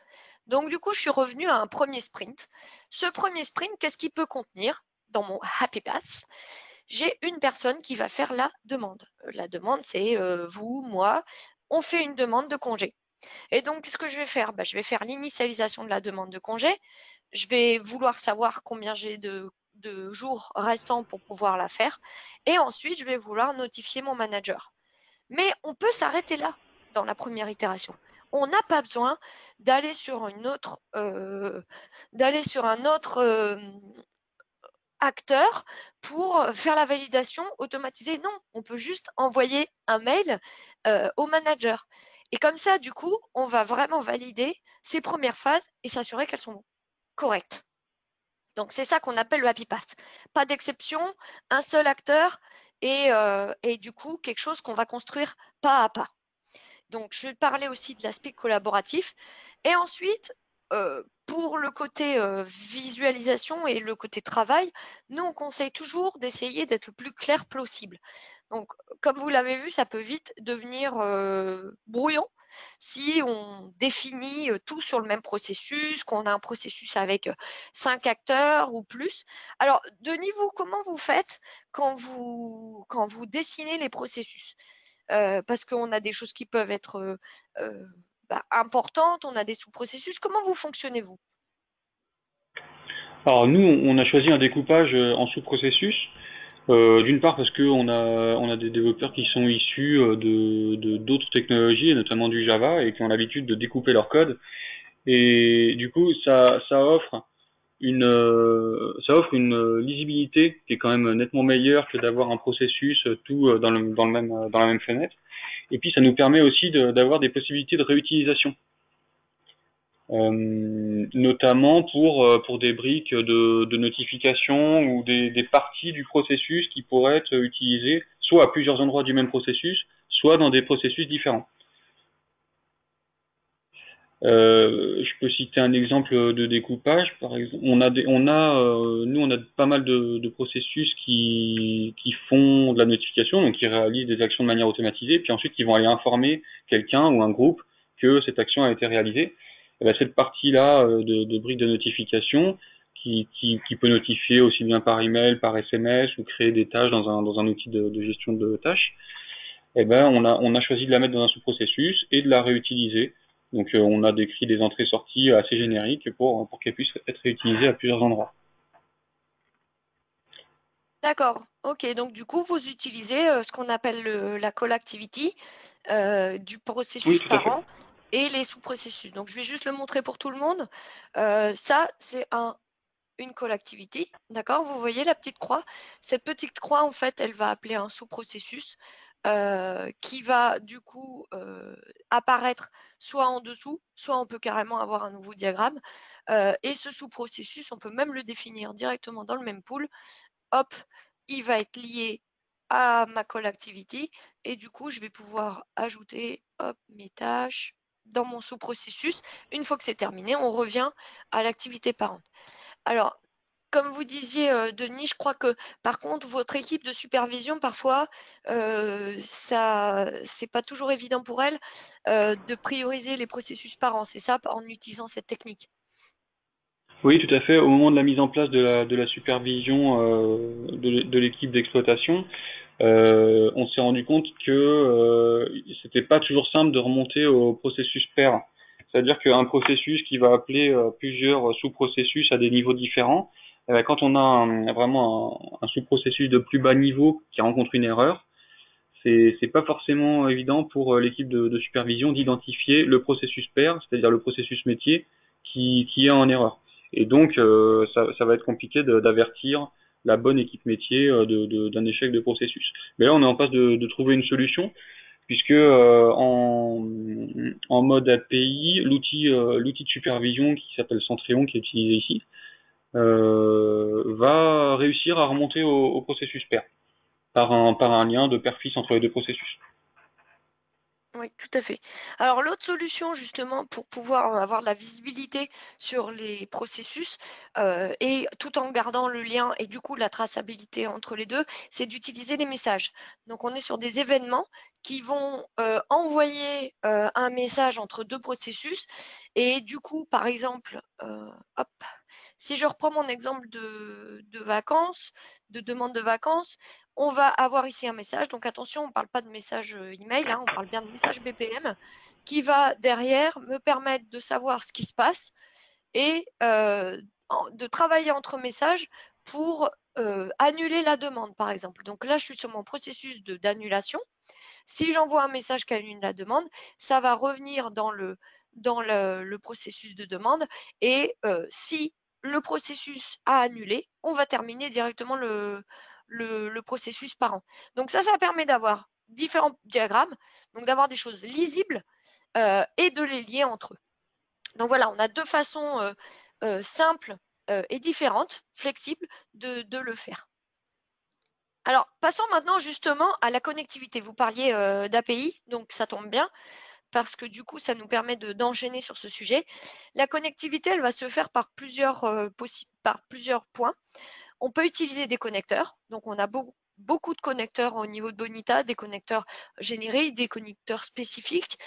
Donc, du coup, je suis revenue à un premier sprint. Ce premier sprint, qu'est-ce qu'il peut contenir dans mon happy path? J'ai une personne qui va faire la demande. La demande, c'est vous, moi, on fait une demande de congé. Et donc, qu'est-ce que je vais faire? Je vais faire l'initialisation de la demande de congé. Je vais vouloir savoir combien j'ai de jours restants pour pouvoir la faire. Et ensuite, je vais vouloir notifier mon manager. Mais on peut s'arrêter là dans la première itération. On n'a pas besoin d'aller sur un autre acteur pour faire la validation automatisée. Non, on peut juste envoyer un mail au manager. Et comme ça, du coup, on va vraiment valider ces premières phases et s'assurer qu'elles sont correctes. Donc, c'est ça qu'on appelle le happy path. Pas d'exception, un seul acteur et du coup, quelque chose qu'on va construire pas à pas. Donc, je vais parler aussi de l'aspect collaboratif. Et ensuite, pour le côté visualisation et le côté travail, nous, on conseille toujours d'essayer d'être le plus clair possible. Donc, comme vous l'avez vu, ça peut vite devenir brouillon si on définit tout sur le même processus, qu'on a un processus avec 5 acteurs ou plus. Alors, Denis, vous, comment vous faites quand vous dessinez les processus? Parce qu'on a des choses qui peuvent être importantes, on a des sous-processus. Comment vous fonctionnez-vous?
Alors nous, on a choisi un découpage en sous-processus. D'une part parce qu'on a des développeurs qui sont issus d'autres technologies, et notamment du Java, et qui ont l'habitude de découper leur code. Et du coup, ça offre une lisibilité qui est quand même nettement meilleure que d'avoir un processus tout dans la même fenêtre. Et puis, ça nous permet aussi d'avoir des possibilités de réutilisation. Notamment pour des briques de notification ou des parties du processus qui pourraient être utilisées soit à plusieurs endroits du même processus, soit dans des processus différents. Je peux citer un exemple de découpage, par exemple. Nous, on a pas mal de processus qui font de la notification, donc qui réalisent des actions de manière automatisée, puis ensuite ils vont aller informer quelqu'un ou un groupe que cette action a été réalisée. Et bien, cette partie-là de briques de notification, qui peut notifier aussi bien par email, par SMS ou créer des tâches dans un outil de gestion de tâches, eh ben, on a choisi de la mettre dans un sous-processus et de la réutiliser. Donc, on a décrit des entrées-sorties assez génériques pour qu'elles puissent être réutilisées à plusieurs endroits.
D'accord. Ok. Donc du coup, vous utilisez ce qu'on appelle la call activity du
Oui,
processus
tout à fait.
parent et les sous-processus. Donc je vais juste le montrer pour tout le monde. Ça, c'est une call activity. D'accord? Vous voyez la petite croix? Cette petite croix, en fait, elle va appeler un sous-processus qui va du coup apparaître soit en dessous, soit on peut carrément avoir un nouveau diagramme. Et ce sous-processus, on peut même le définir directement dans le même pool. Hop, il va être lié à ma call activity et du coup, je vais pouvoir ajouter hop, mes tâches dans mon sous-processus. Une fois que c'est terminé, on revient à l'activité parente. Alors, comme vous disiez, Denis, je crois que par contre, votre équipe de supervision, parfois, ça, c'est pas toujours évident pour elle de prioriser les processus par an. C'est ça, en utilisant cette technique.
Oui, tout à fait. Au moment de la mise en place de la supervision de l'équipe d'exploitation, on s'est rendu compte que c'était pas toujours simple de remonter au processus pair. C'est-à-dire qu'un processus qui va appeler plusieurs sous-processus à des niveaux différents, quand on a vraiment un sous-processus de plus bas niveau qui rencontre une erreur, c'est pas forcément évident pour l'équipe de supervision d'identifier le processus pair, c'est-à-dire le processus métier qui est en erreur. Et donc, ça va être compliqué d'avertir la bonne équipe métier d'un échec de processus. Mais là, on est en passe de trouver une solution, puisque en mode API, l'outil de supervision qui s'appelle Centrion, qui est utilisé ici, va réussir à remonter au processus pair par un lien de père-fils entre les deux processus.
Oui, tout à fait. Alors l'autre solution justement pour pouvoir avoir de la visibilité sur les processus et tout en gardant le lien et du coup la traçabilité entre les deux, c'est d'utiliser les messages. Donc on est sur des événements qui vont envoyer un message entre deux processus et du coup par exemple, hop, si je reprends mon exemple de vacances, de demande de vacances, on va avoir ici un message. Donc attention, on ne parle pas de message email, hein, on parle bien de message BPM qui va derrière me permettre de savoir ce qui se passe et de travailler entre messages pour annuler la demande, par exemple. Donc là, je suis sur mon processus d'annulation. Si j'envoie un message qui annule la demande, ça va revenir dans le processus de demande et si le processus a annulé, on va terminer directement le processus parent. Donc ça permet d'avoir différents diagrammes, donc d'avoir des choses lisibles et de les lier entre eux. Donc voilà, on a deux façons simples et différentes, flexibles, de le faire. Alors, passons maintenant justement à la connectivité. Vous parliez d'API, donc ça tombe bien parce que du coup, ça nous permet d'enchaîner sur ce sujet. La connectivité, elle va se faire par par plusieurs points. On peut utiliser des connecteurs. Donc, on a beaucoup de connecteurs au niveau de Bonita, des connecteurs génériques, des connecteurs spécifiques.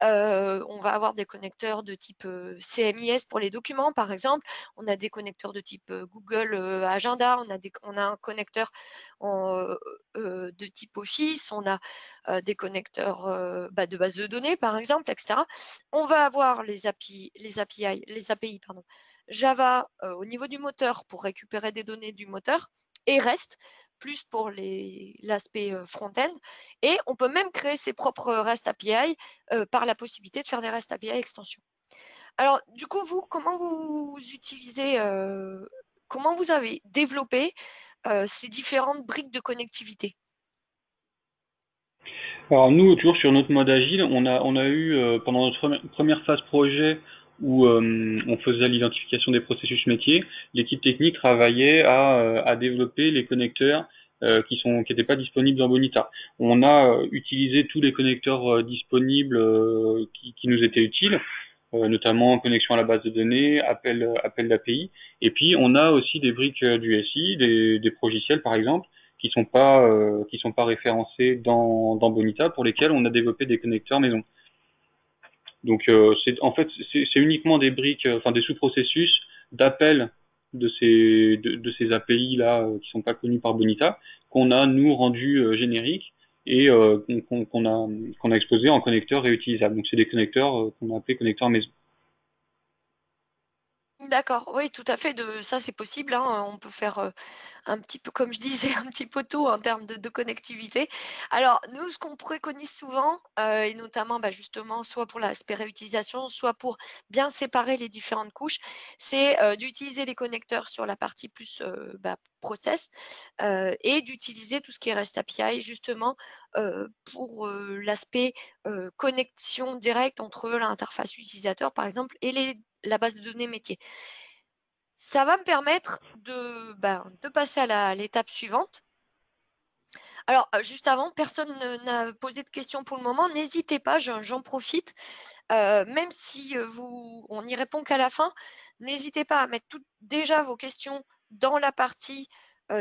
On va avoir des connecteurs de type CMIS pour les documents, par exemple. On a des connecteurs de type Google Agenda. On a un connecteur de type Office. On a des connecteurs de base de données, par exemple, etc. On va avoir les API, pardon, Java au niveau du moteur pour récupérer des données du moteur et REST plus pour l'aspect front-end. Et on peut même créer ses propres REST API par la possibilité de faire des REST API extensions. Alors, du coup, vous, comment vous utilisez, comment vous avez développé ces différentes briques de connectivité?
Alors nous, toujours sur notre mode agile, on a eu pendant notre première phase projet où on faisait l'identification des processus métiers, l'équipe technique travaillait à développer les connecteurs qui n'étaient pas disponibles dans Bonita. On a utilisé tous les connecteurs disponibles qui nous étaient utiles, notamment connexion à la base de données, appel d'API. Et puis on a aussi des briques du SI, des progiciels par exemple, qui sont pas référencés dans Bonita, pour lesquels on a développé des connecteurs maison. Donc en fait c'est uniquement des briques, enfin des sous-processus d'appel de ces API là qui sont pas connus par Bonita, qu'on a nous rendu génériques et qu'on a exposé en connecteurs réutilisables. Donc c'est des connecteurs qu'on a appelés connecteurs maison.
D'accord, oui, tout à fait. Ça, c'est possible, hein. On peut faire un petit peu, comme je disais, un petit poteau en termes de connectivité. Alors, nous, ce qu'on préconise souvent, et notamment justement, soit pour l'aspect réutilisation, soit pour bien séparer les différentes couches, c'est d'utiliser les connecteurs sur la partie plus process et d'utiliser tout ce qui est REST API justement pour l'aspect connexion directe entre l'interface utilisateur, par exemple, et la base de données métier. Ça va me permettre de passer à l'étape suivante. Alors, juste avant, personne n'a posé de questions pour le moment. N'hésitez pas, j'en profite. Même si on n'y répond qu'à la fin, n'hésitez pas à mettre déjà vos questions dans la partie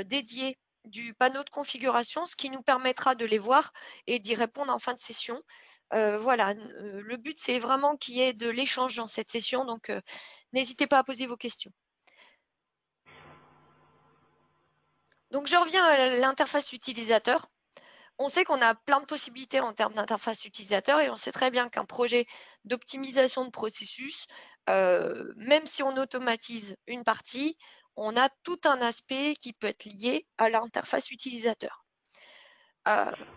dédiée du panneau de configuration, ce qui nous permettra de les voir et d'y répondre en fin de session. Voilà, le but c'est vraiment qu'il y ait de l'échange dans cette session, donc n'hésitez pas à poser vos questions. Donc je reviens à l'interface utilisateur. On sait qu'on a plein de possibilités en termes d'interface utilisateur et on sait très bien qu'un projet d'optimisation de processus, même si on automatise une partie, on a tout un aspect qui peut être lié à l'interface utilisateur.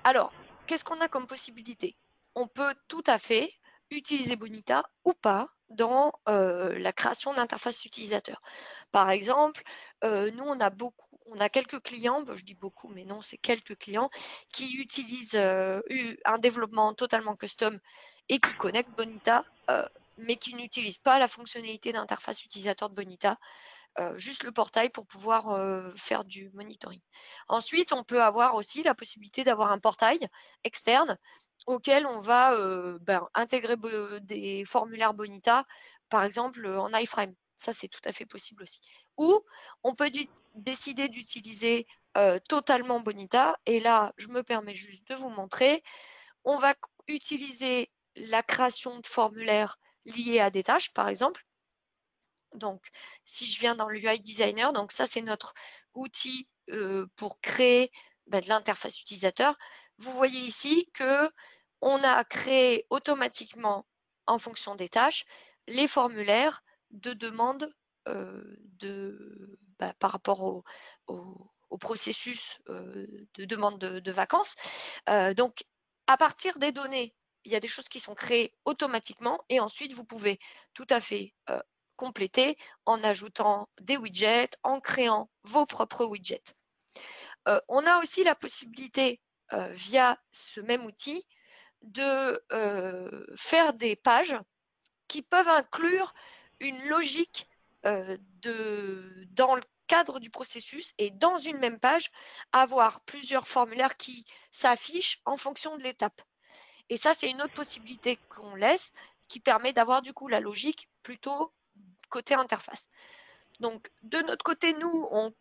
Alors, qu'est-ce qu'on a comme possibilité? On peut tout à fait utiliser Bonita ou pas dans la création d'interface utilisateur. Par exemple, nous, on a quelques clients, je dis beaucoup, mais non, c'est quelques clients qui utilisent un développement totalement custom et qui connectent Bonita, mais qui n'utilisent pas la fonctionnalité d'interface utilisateur de Bonita, juste le portail pour pouvoir faire du monitoring. Ensuite, on peut avoir aussi la possibilité d'avoir un portail externe auquel on va intégrer des formulaires Bonita, par exemple en iframe. Ça, c'est tout à fait possible aussi. Ou on peut décider d'utiliser totalement Bonita. Et là, je me permets juste de vous montrer. On va utiliser la création de formulaires liés à des tâches, par exemple. Donc, si je viens dans le UI Designer, donc ça, c'est notre outil pour créer de l'interface utilisateur. Vous voyez ici que on a créé automatiquement, en fonction des tâches, les formulaires de demande par rapport au processus de demande de vacances. Donc, à partir des données, il y a des choses qui sont créées automatiquement et ensuite, vous pouvez tout à fait compléter en ajoutant des widgets, en créant vos propres widgets. On a aussi la possibilité, via ce même outil, de faire des pages qui peuvent inclure une logique dans le cadre du processus et dans une même page, avoir plusieurs formulaires qui s'affichent en fonction de l'étape. Et ça, c'est une autre possibilité qu'on laisse qui permet d'avoir du coup la logique plutôt côté interface. Donc, de notre côté, nous, on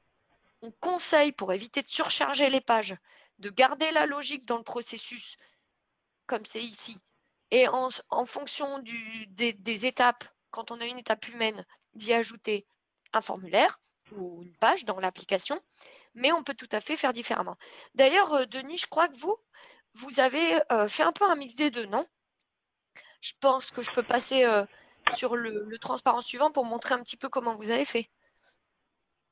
conseille, pour éviter de surcharger les pages, de garder la logique dans le processus, comme c'est ici. Et en fonction des étapes, quand on a une étape humaine, d'y ajouter un formulaire ou une page dans l'application. Mais on peut tout à fait faire différemment. D'ailleurs, Denis, je crois que vous avez fait un peu un mix des deux, non? Je pense que je peux passer sur le transparent suivant pour montrer un petit peu comment vous avez fait.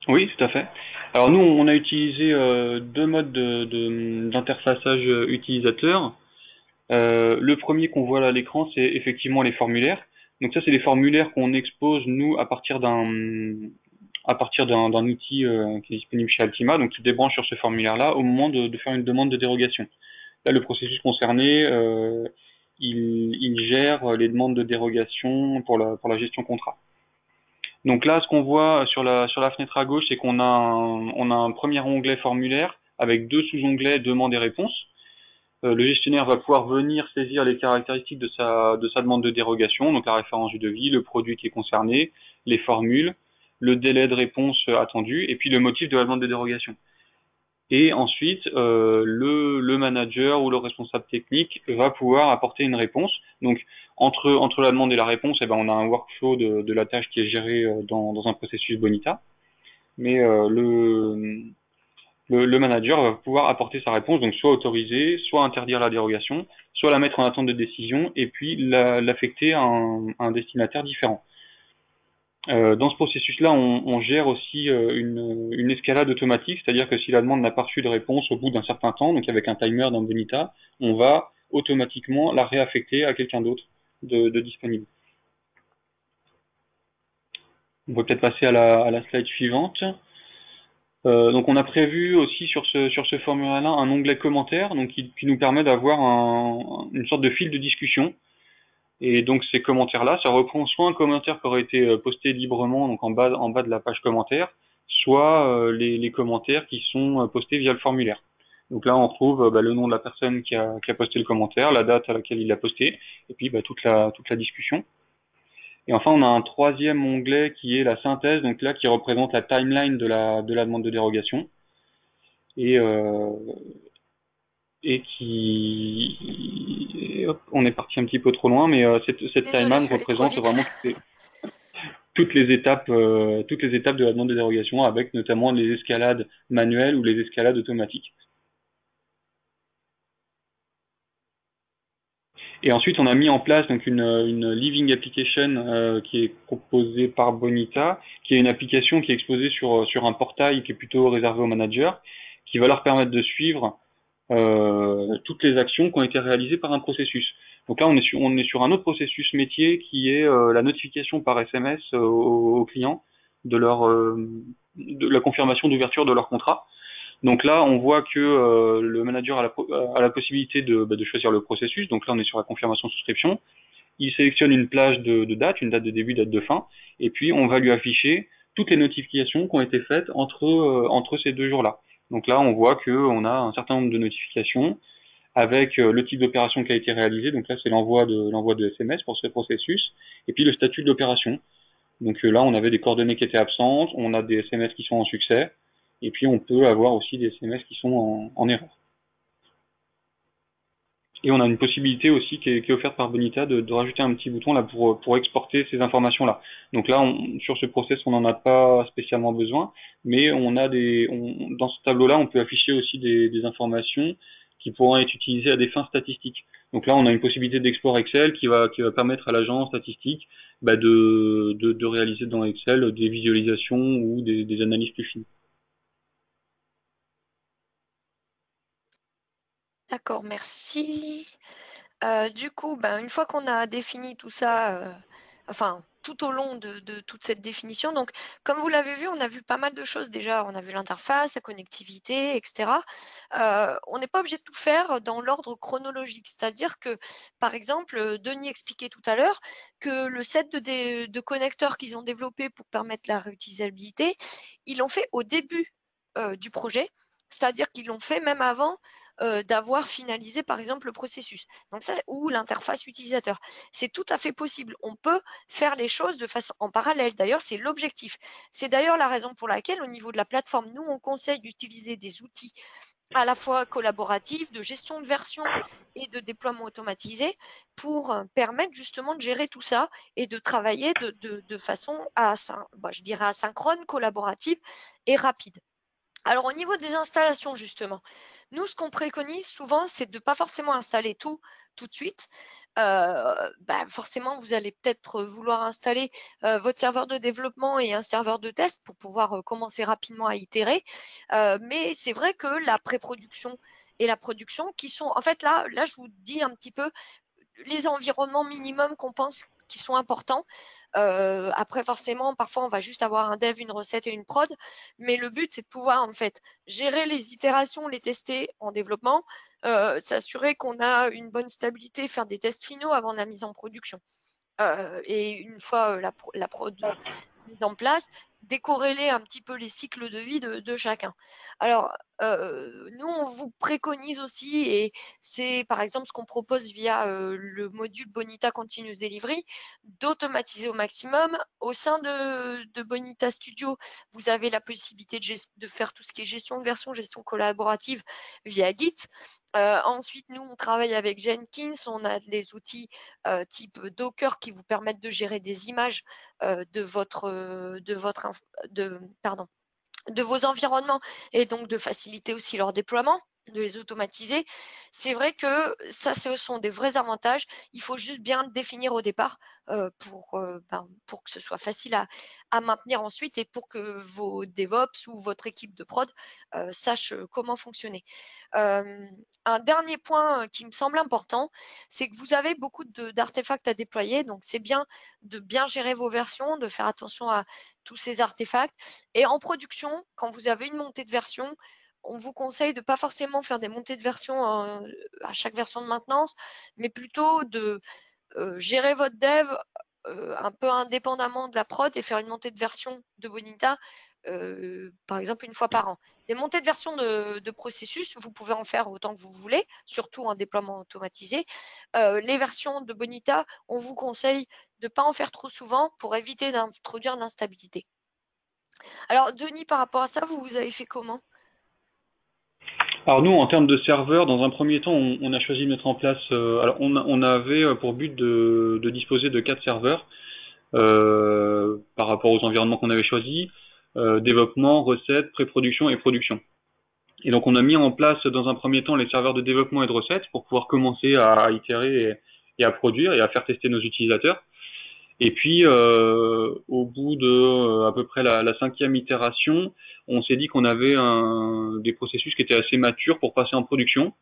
Oui, tout à fait. Alors nous, on a utilisé deux modes d'interfaçage utilisateur. Le premier qu'on voit là à l'écran, c'est effectivement les formulaires. Donc ça, c'est les formulaires qu'on expose nous à partir d'un outil qui est disponible chez Altima, donc qui débranche sur ce formulaire-là au moment de faire une demande de dérogation. Là, le processus concerné, il gère les demandes de dérogation pour la gestion contrat. Donc là, ce qu'on voit sur la fenêtre à gauche, c'est qu'on a un premier onglet formulaire avec deux sous-onglets demande et réponse. Le gestionnaire va pouvoir venir saisir les caractéristiques de sa demande de dérogation, donc la référence du devis, le produit qui est concerné, les formules, le délai de réponse attendu, et puis le motif de la demande de dérogation. Et ensuite, le manager ou le responsable technique va pouvoir apporter une réponse. Donc, entre la demande et la réponse, eh ben, on a un workflow de la tâche qui est géré dans un processus Bonita. Mais le manager va pouvoir apporter sa réponse, donc soit autoriser, soit interdire la dérogation, soit la mettre en attente de décision, et puis l'affecter à un destinataire différent. Dans ce processus-là, on gère aussi une escalade automatique, c'est-à-dire que si la demande n'a pas reçu de réponse au bout d'un certain temps, donc avec un timer dans Bonita, on va automatiquement la réaffecter à quelqu'un d'autre de disponible. On peut peut-être passer à la slide suivante. Donc on a prévu aussi sur ce formulaire-là un onglet commentaires, donc qui nous permet d'avoir une sorte de fil de discussion. Et donc ces commentaires-là, ça reprend soit un commentaire qui aurait été posté librement, donc en bas de la page commentaire, soit les commentaires qui sont postés via le formulaire. Donc là, on retrouve le nom de la personne qui a posté le commentaire, la date à laquelle il l'a posté, et puis toute la discussion. Et enfin, on a un troisième onglet qui est la synthèse, donc là qui représente la timeline de la demande de dérogation. Et, euh, et qui... Hop, on est parti un petit peu trop loin, mais cette
Désolée, je
timeline
suis allée trop
représente
vite.
vraiment toutes les étapes de la demande de dérogation, avec notamment les escalades manuelles ou les escalades automatiques. Et ensuite, on a mis en place donc une living application qui est proposée par Bonita, qui est une application qui est exposée sur un portail qui est plutôt réservé aux managers, qui va leur permettre de suivre toutes les actions qui ont été réalisées par un processus. Donc là, on est sur un autre processus métier qui est la notification par SMS aux clients de de la confirmation d'ouverture de leur contrat. Donc là, on voit que le manager a la possibilité de choisir le processus. Donc là, on est sur la confirmation de souscription. Il sélectionne une plage de date, une date de début, date de fin, et puis on va lui afficher toutes les notifications qui ont été faites entre ces deux jours-là. Donc là, on voit qu'on a un certain nombre de notifications avec le type d'opération qui a été réalisé. Donc là, c'est l'envoi de SMS pour ce processus, et puis le statut de l'opération. Donc là, on avait des coordonnées qui étaient absentes, on a des SMS qui sont en succès, et puis on peut avoir aussi des SMS qui sont en erreur. Et on a une possibilité aussi qui est offerte par Bonita de rajouter un petit bouton là pour exporter ces informations-là. Donc là, sur ce process, on n'en a pas spécialement besoin, mais dans ce tableau-là, on peut afficher aussi des informations qui pourront être utilisées à des fins statistiques. Donc là, on a une possibilité d'export Excel qui va permettre à l'agent statistique de réaliser dans Excel des visualisations ou des analyses plus fines.
D'accord, merci. Du coup, ben, une fois qu'on a défini tout ça, enfin, tout au long de toute cette définition, donc, comme vous l'avez vu, on a vu pas mal de choses déjà. On a vu l'interface, la connectivité, etc. On n'est pas obligé de tout faire dans l'ordre chronologique. C'est-à-dire que, par exemple, Denis expliquait tout à l'heure que le set de connecteurs qu'ils ont développé pour permettre la réutilisabilité, ils l'ont fait au début du projet. C'est-à-dire qu'ils l'ont fait même avant d'avoir finalisé par exemple le processus. Donc ça, ou l'interface utilisateur. C'est tout à fait possible. On peut faire les choses de façon en parallèle. D'ailleurs, c'est l'objectif. C'est d'ailleurs la raison pour laquelle au niveau de la plateforme, nous, on conseille d'utiliser des outils à la fois collaboratifs, de gestion de version et de déploiement automatisé pour permettre justement de gérer tout ça et de travailler de façon je dirais asynchrone, collaborative et rapide. Alors au niveau des installations justement, nous ce qu'on préconise souvent c'est de ne pas forcément installer tout de suite. Forcément vous allez peut-être vouloir installer votre serveur de développement et un serveur de test pour pouvoir commencer rapidement à itérer. Mais c'est vrai que la pré-production et la production qui sont en fait là je vous dis un petit peu les environnements minimums qu'on pense qui sont importants. Après, forcément, parfois, on va juste avoir un dev, une recette et une prod. Mais le but, c'est de pouvoir, en fait, gérer les itérations, les tester en développement, s'assurer qu'on a une bonne stabilité, faire des tests finaux avant la mise en production. Et une fois la prod mise en place, décorréler un petit peu les cycles de vie de chacun. Alors, nous, on vous préconise aussi, et c'est par exemple ce qu'on propose via le module Bonita Continuous Delivery, d'automatiser au maximum. Au sein de Bonita Studio, vous avez la possibilité de faire tout ce qui est gestion de version, gestion collaborative via Git. Ensuite, nous, on travaille avec Jenkins, on a des outils type Docker qui vous permettent de gérer des images de vos environnements et donc de faciliter aussi leur déploiement. de les automatiser. C'est vrai que ça, ce sont des vrais avantages. Il faut juste bien le définir au départ pour que ce soit facile à maintenir ensuite et pour que vos DevOps ou votre équipe de prod sache comment fonctionner. Un dernier point qui me semble important, c'est que vous avez beaucoup d'artefacts à déployer, donc c'est bien de bien gérer vos versions, de faire attention à tous ces artefacts. Et en production, quand vous avez une montée de version, on vous conseille de pas forcément faire des montées de version à chaque version de maintenance, mais plutôt de gérer votre dev un peu indépendamment de la prod et faire une montée de version de Bonita, par exemple une fois par an. Des montées de version de processus, vous pouvez en faire autant que vous voulez, surtout en déploiement automatisé. Les versions de Bonita, on vous conseille de ne pas en faire trop souvent pour éviter d'introduire de l'instabilité. Alors, Denis, par rapport à ça, vous avez fait comment?
Alors nous, en termes de serveurs, dans un premier temps, on a choisi de mettre en place. Alors on avait pour but de disposer de 4 serveurs par rapport aux environnements qu'on avait choisis développement, recettes, pré-production et production. Et donc on a mis en place dans un premier temps les serveurs de développement et de recettes pour pouvoir commencer à itérer et à produire et à faire tester nos utilisateurs. Et puis, au bout de à peu près la cinquième itération, on s'est dit qu'on avait des processus qui étaient assez matures pour passer en production.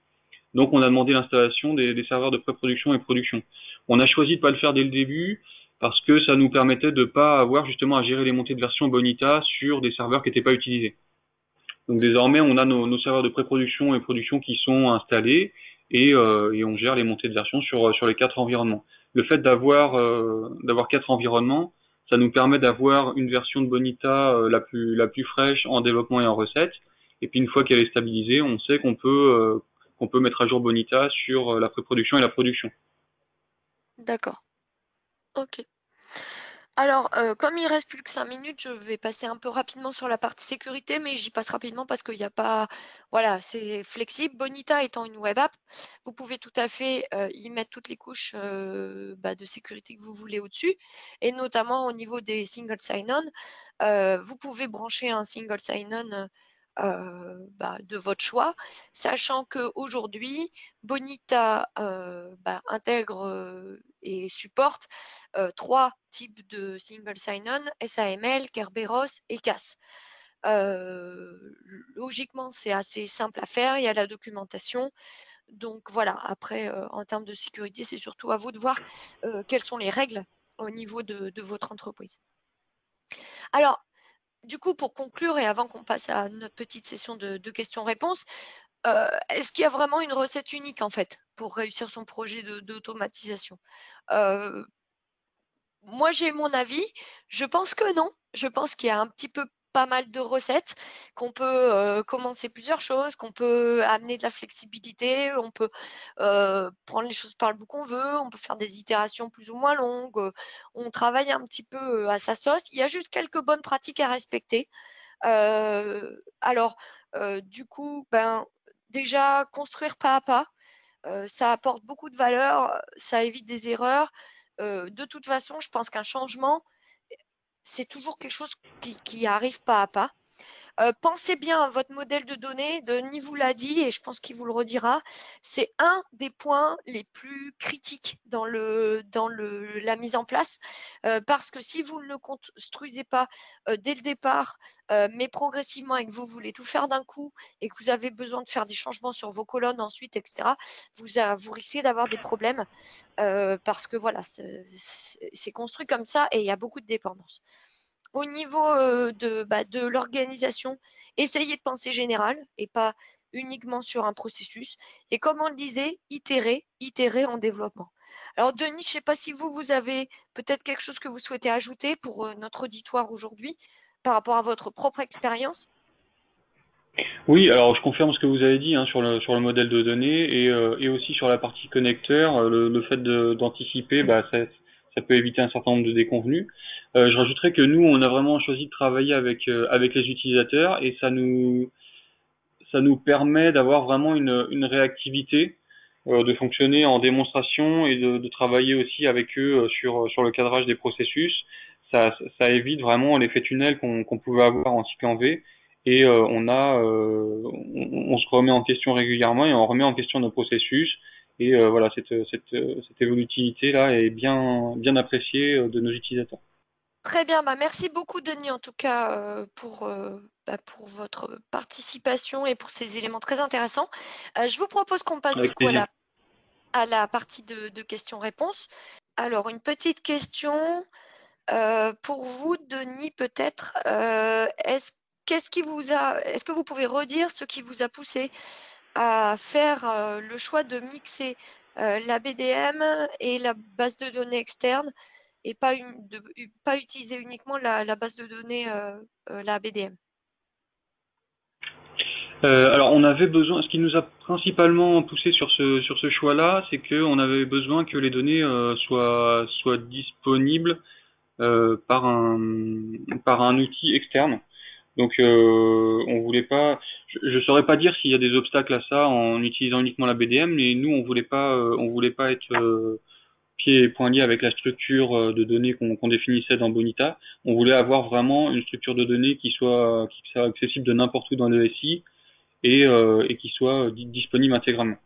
Donc, on a demandé l'installation des serveurs de pré-production et production. On a choisi de ne pas le faire dès le début parce que ça nous permettait de ne pas avoir justement à gérer les montées de version Bonita sur des serveurs qui n'étaient pas utilisés. Donc, désormais, on a nos serveurs de pré-production et production qui sont installés et on gère les montées de version sur les 4 environnements. Le fait d'avoir 4 environnements, ça nous permet d'avoir une version de Bonita la plus fraîche en développement et en recette. Et puis une fois qu'elle est stabilisée, on sait qu'on peut mettre à jour Bonita sur la pré-production et la production.
D'accord. Ok. Alors, comme il reste plus que 5 minutes, je vais passer un peu rapidement sur la partie sécurité, mais j'y passe rapidement parce qu'il n'y a pas, voilà, c'est flexible. Bonita étant une web app, vous pouvez tout à fait y mettre toutes les couches de sécurité que vous voulez au-dessus, et notamment au niveau des single sign-on. Vous pouvez brancher un single sign-on de votre choix, sachant qu'aujourd'hui, Bonita intègre et supporte 3 types de single sign-on, SAML, Kerberos et CAS. Logiquement, c'est assez simple à faire, il y a la documentation. Donc voilà, après, en termes de sécurité, c'est surtout à vous de voir quelles sont les règles au niveau de votre entreprise. Alors, du coup, pour conclure et avant qu'on passe à notre petite session de questions-réponses, est-ce qu'il y a vraiment une recette unique en fait pour réussir son projet d'automatisation? Euh, Moi, j'ai mon avis. Je pense que non. Je pense qu'il y a un petit peu pas mal de recettes, qu'on peut commencer plusieurs choses, qu'on peut amener de la flexibilité, on peut prendre les choses par le bout qu'on veut, on peut faire des itérations plus ou moins longues, on travaille un petit peu à sa sauce. Il y a juste quelques bonnes pratiques à respecter. Alors, du coup, déjà, construire pas à pas, ça apporte beaucoup de valeur, ça évite des erreurs. De toute façon, je pense qu'un changement, c'est toujours quelque chose qui arrive pas à pas. Pensez bien à votre modèle de données. Denis vous l'a dit et je pense qu'il vous le redira. C'est un des points les plus critiques dans la mise en place parce que si vous ne le construisez pas dès le départ, mais progressivement et que vous voulez tout faire d'un coup et que vous avez besoin de faire des changements sur vos colonnes ensuite, etc., vous risquez d'avoir des problèmes parce que voilà, c'est construit comme ça et il y a beaucoup de dépendances. Au niveau de l'organisation, essayez de penser général et pas uniquement sur un processus. Et comme on le disait, itérer en développement. Alors Denis, je ne sais pas si vous avez peut-être quelque chose que vous souhaitez ajouter pour notre auditoire aujourd'hui par rapport à votre propre expérience.
Oui, alors je confirme ce que vous avez dit hein, sur le modèle de données et aussi sur la partie connecteur, le fait d'anticiper, ça peut éviter un certain nombre de déconvenus. Je rajouterais que nous, on a vraiment choisi de travailler avec les utilisateurs et ça nous permet d'avoir vraiment une réactivité, de fonctionner en démonstration et de travailler aussi avec eux sur le cadrage des processus. Ça évite vraiment l'effet tunnel qu'on pouvait avoir en cycle en V et on se remet en question régulièrement et on remet en question nos processus. Et voilà, cette évolutivité là est bien appréciée de nos utilisateurs.
Très bien, bah merci beaucoup Denis en tout cas pour votre participation et pour ces éléments très intéressants. Je vous propose qu'on passe du
Avec
coup
plaisir.
à la partie de questions-réponses. Alors une petite question pour vous Denis peut-être. Est-ce que vous pouvez redire ce qui vous a poussé à faire le choix de mixer la BDM et la base de données externe et pas utiliser uniquement la base de données, la BDM.
Alors on avait besoin, ce qui nous a principalement poussé sur ce choix-là, c'est qu'on avait besoin que les données soient disponibles par un outil externe. Donc on voulait pas, je saurais pas dire s'il y a des obstacles à ça en utilisant uniquement la BDM, mais nous on voulait pas être pieds et poings liés avec la structure de données qu'on définissait dans Bonita. On voulait avoir vraiment une structure de données qui soit accessible de n'importe où dans le SI et qui soit disponible intégralement.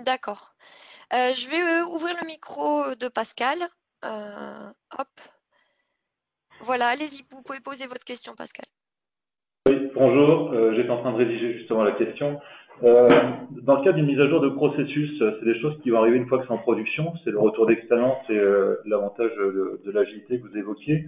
D'accord. Je vais ouvrir le micro de Pascal. Hop. Voilà, allez-y, vous pouvez poser votre question, Pascal.
Bonjour, j'étais en train de rédiger justement la question. Dans le cas d'une mise à jour de processus, c'est des choses qui vont arriver une fois que c'est en production, c'est le retour d'expérience et l'avantage de l'agilité que vous évoquiez.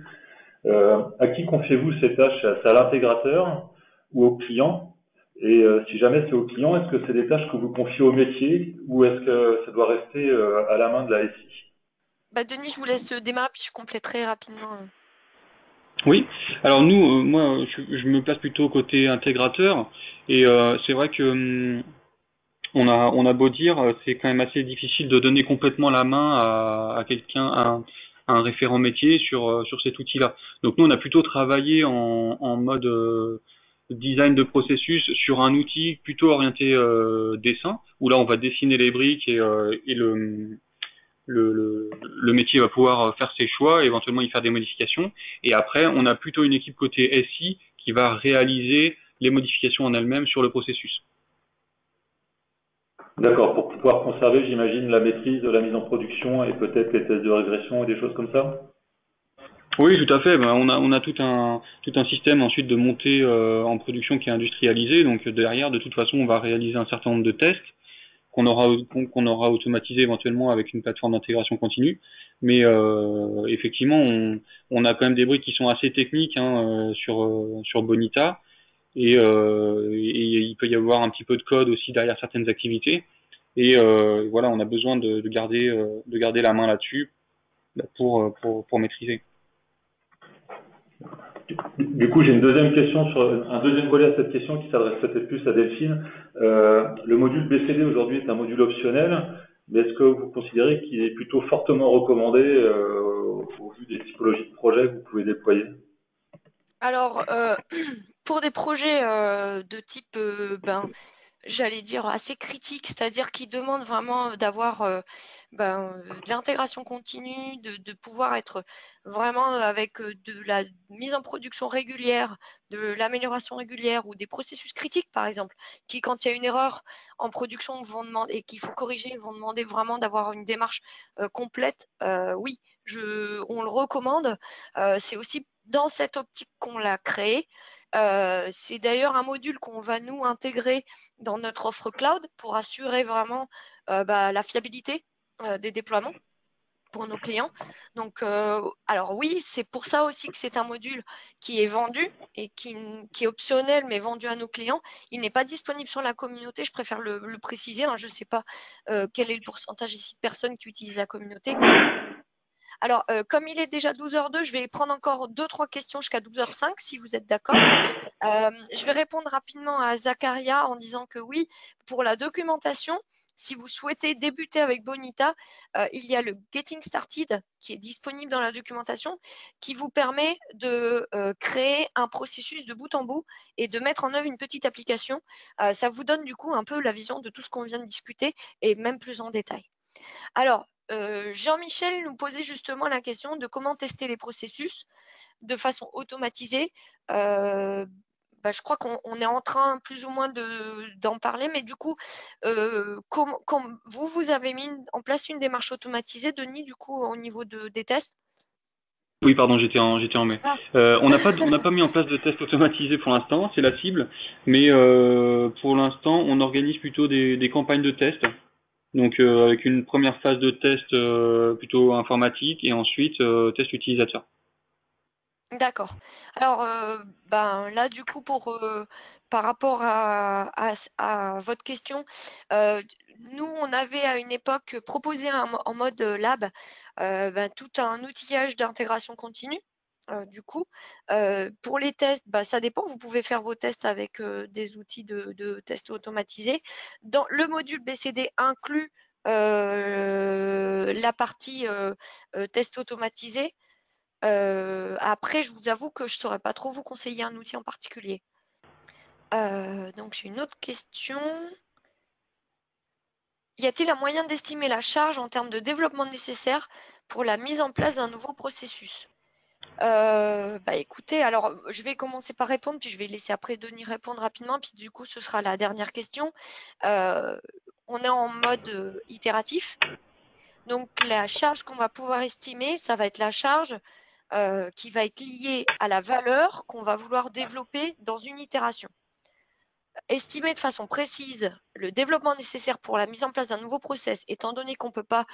À qui confiez-vous ces tâches? C'est à l'intégrateur ou au client? Et si jamais c'est au client, est-ce que c'est des tâches que vous confiez au métier ou est-ce que ça doit rester à la main de la SI?
Bah, Denis, je vous laisse démarrer, puis je compléterai rapidement.
Oui, alors nous, moi, je me place plutôt côté intégrateur, et c'est vrai que on a beau dire, c'est quand même assez difficile de donner complètement la main à quelqu'un, à un référent métier sur cet outil-là. Donc nous, on a plutôt travaillé en mode design de processus sur un outil plutôt orienté dessin, où là, on va dessiner les briques et le métier va pouvoir faire ses choix, éventuellement y faire des modifications. Et après, on a plutôt une équipe côté SI qui va réaliser les modifications en elles-mêmes sur le processus.
D'accord, pour pouvoir conserver, j'imagine, la maîtrise de la mise en production et peut-être les tests de régression et des choses comme ça?
Oui, tout à fait. Ben, on a tout un système ensuite de montée en production qui est industrialisé. Donc derrière, de toute façon, on va réaliser un certain nombre de tests qu'on aura automatisé éventuellement avec une plateforme d'intégration continue. Mais effectivement, on a quand même des briques qui sont assez techniques hein, sur Bonita. Et il peut y avoir un petit peu de code aussi derrière certaines activités. Et voilà, on a besoin de garder la main là-dessus pour maîtriser.
Du coup, j'ai une deuxième question sur un deuxième volet à cette question qui s'adresse peut-être plus à Delphine. Le module BCD aujourd'hui est un module optionnel, mais est-ce que vous considérez qu'il est plutôt fortement recommandé au vu des typologies de projets que vous pouvez déployer?
Alors, pour des projets de type, j'allais dire, assez critique, c'est-à-dire qui demandent vraiment d'avoir de l'intégration continue, de pouvoir être vraiment avec de la mise en production régulière, de l'amélioration régulière ou des processus critiques, par exemple, qui, quand il y a une erreur en production, vont demander et qu'il faut corriger, vont demander vraiment d'avoir une démarche complète. Oui, on le recommande. C'est aussi dans cette optique qu'on l'a créé. C'est d'ailleurs un module qu'on va nous intégrer dans notre offre cloud pour assurer vraiment la fiabilité des déploiements pour nos clients. Donc, alors oui, c'est pour ça aussi que c'est un module qui est vendu et qui est optionnel, mais vendu à nos clients. Il n'est pas disponible sur la communauté, je préfère le préciser. Hein, je ne sais pas quel est le pourcentage ici de personnes qui utilisent la communauté. Alors, comme il est déjà 12h02, je vais prendre encore 2-3 questions jusqu'à 12h05, si vous êtes d'accord. Je vais répondre rapidement à Zacharia en disant que oui, pour la documentation, si vous souhaitez débuter avec Bonita, il y a le Getting Started qui est disponible dans la documentation qui vous permet de créer un processus de bout en bout et de mettre en œuvre une petite application. Ça vous donne du coup un peu la vision de tout ce qu'on vient de discuter et même plus en détail. Alors, Jean-Michel nous posait justement la question de comment tester les processus de façon automatisée. Je crois qu'on est en train plus ou moins d'en parler, mais du coup, vous avez mis en place une démarche automatisée, Denis, du coup, au niveau des tests?
Oui, pardon, j'étais en mai.
Ah,
On n'a pas mis en place de tests automatisés pour l'instant, c'est la cible, mais pour l'instant, on organise plutôt des campagnes de tests. Donc avec une première phase de test plutôt informatique et ensuite test utilisateur.
d'accord. Alors, là, du coup, par rapport à votre question, euh, nous, on avait à une époque proposé en mode lab tout un outillage d'intégration continue. Du coup, pour les tests, ça dépend. Vous pouvez faire vos tests avec des outils de tests automatisés. Dans le module BCD inclut la partie test automatisé. Après, je vous avoue que je ne saurais pas trop vous conseiller un outil en particulier. Donc, j'ai une autre question. Y a-t-il un moyen d'estimer la charge en termes de développement nécessaire pour la mise en place d'un nouveau processus? Écoutez, alors je vais commencer par répondre, puis je vais laisser après Denis répondre rapidement, puis du coup ce sera la dernière question. On est en mode itératif, donc la charge qu'on va pouvoir estimer, ça va être la charge qui va être liée à la valeur qu'on va vouloir développer dans une itération. Estimer de façon précise le développement nécessaire pour la mise en place d'un nouveau process, étant donné qu'on ne peut pas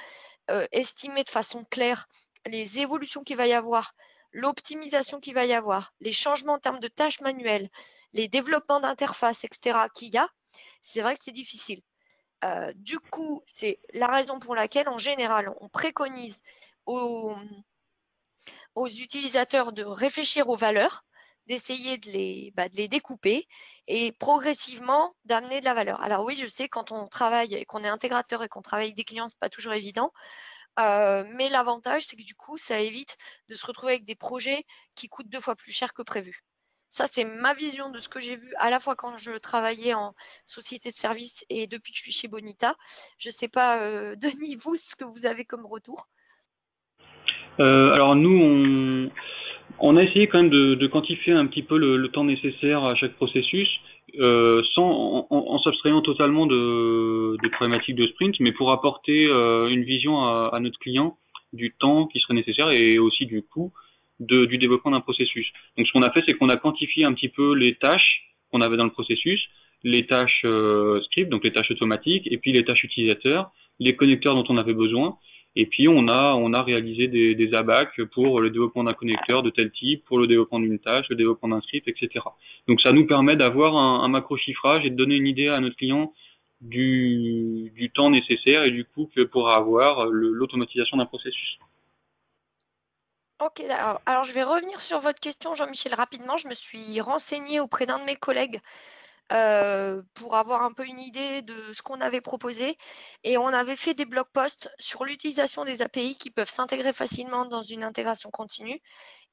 estimer de façon claire les évolutions qu'il va y avoir, l'optimisation qu'il va y avoir, les changements en termes de tâches manuelles, les développements d'interface, etc. qu'il y a, c'est vrai que c'est difficile. Du coup, c'est la raison pour laquelle, en général, on préconise aux utilisateurs de réfléchir aux valeurs, d'essayer de les découper et progressivement d'amener de la valeur. Alors oui, je sais, quand on travaille et qu'on est intégrateur et qu'on travaille avec des clients, c'est pas toujours évident. Mais l'avantage, c'est que du coup, ça évite de se retrouver avec des projets qui coûtent 2 fois plus cher que prévu. Ça, c'est ma vision de ce que j'ai vu à la fois quand je travaillais en société de service et depuis que je suis chez Bonita. Je ne sais pas, Denis, vous, ce que vous avez comme retour.
Alors nous, on a essayé quand même de quantifier un petit peu le temps nécessaire à chaque processus, en s'abstrayant totalement des problématiques de sprint, mais pour apporter une vision à notre client du temps qui serait nécessaire et aussi du coût du développement d'un processus. Donc ce qu'on a fait, c'est qu'on a quantifié un petit peu les tâches qu'on avait dans le processus, les tâches script, donc les tâches automatiques, et puis les tâches utilisateurs, les connecteurs dont on avait besoin. Et puis on a réalisé des ABAC pour le développement d'un connecteur de tel type, pour le développement d'une tâche, le développement d'un script, etc. Donc ça nous permet d'avoir un macro chiffrage et de donner une idée à notre client du temps nécessaire et du coût que pourra avoir l'automatisation d'un processus.
Ok, alors je vais revenir sur votre question, Jean-Michel, rapidement. Je me suis renseignée auprès d'un de mes collègues pour avoir un peu une idée de ce qu'on avait proposé. Et on avait fait des blog posts sur l'utilisation des API qui peuvent s'intégrer facilement dans une intégration continue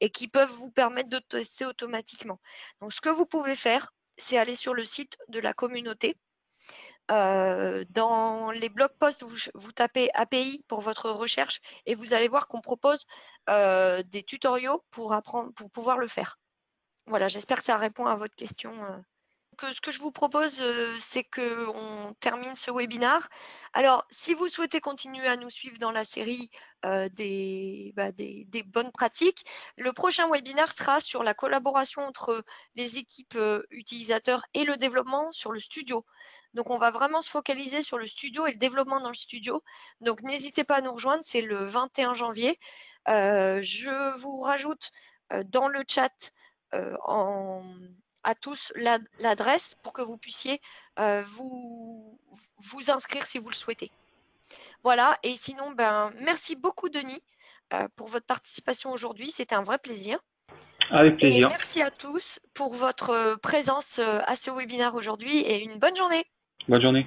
et qui peuvent vous permettre de tester automatiquement. Donc, ce que vous pouvez faire, c'est aller sur le site de la communauté. Dans les blog posts, vous tapez API pour votre recherche et vous allez voir qu'on propose des tutoriaux pour apprendre, pour pouvoir le faire. Voilà, j'espère que ça répond à votre question. Ce que je vous propose, c'est qu'on termine ce webinaire. Alors, si vous souhaitez continuer à nous suivre dans la série des bonnes pratiques, le prochain webinaire sera sur la collaboration entre les équipes utilisateurs et le développement sur le studio. Donc, on va vraiment se focaliser sur le studio et le développement dans le studio. Donc, n'hésitez pas à nous rejoindre, c'est le 21 janvier. Je vous rajoute dans le chat à tous l'adresse pour que vous puissiez vous inscrire si vous le souhaitez. Voilà, et sinon, merci beaucoup Denis pour votre participation aujourd'hui, c'était un vrai plaisir.
Avec
Et
plaisir.
merci à tous pour votre présence à ce webinaire aujourd'hui et une bonne journée.
Bonne journée.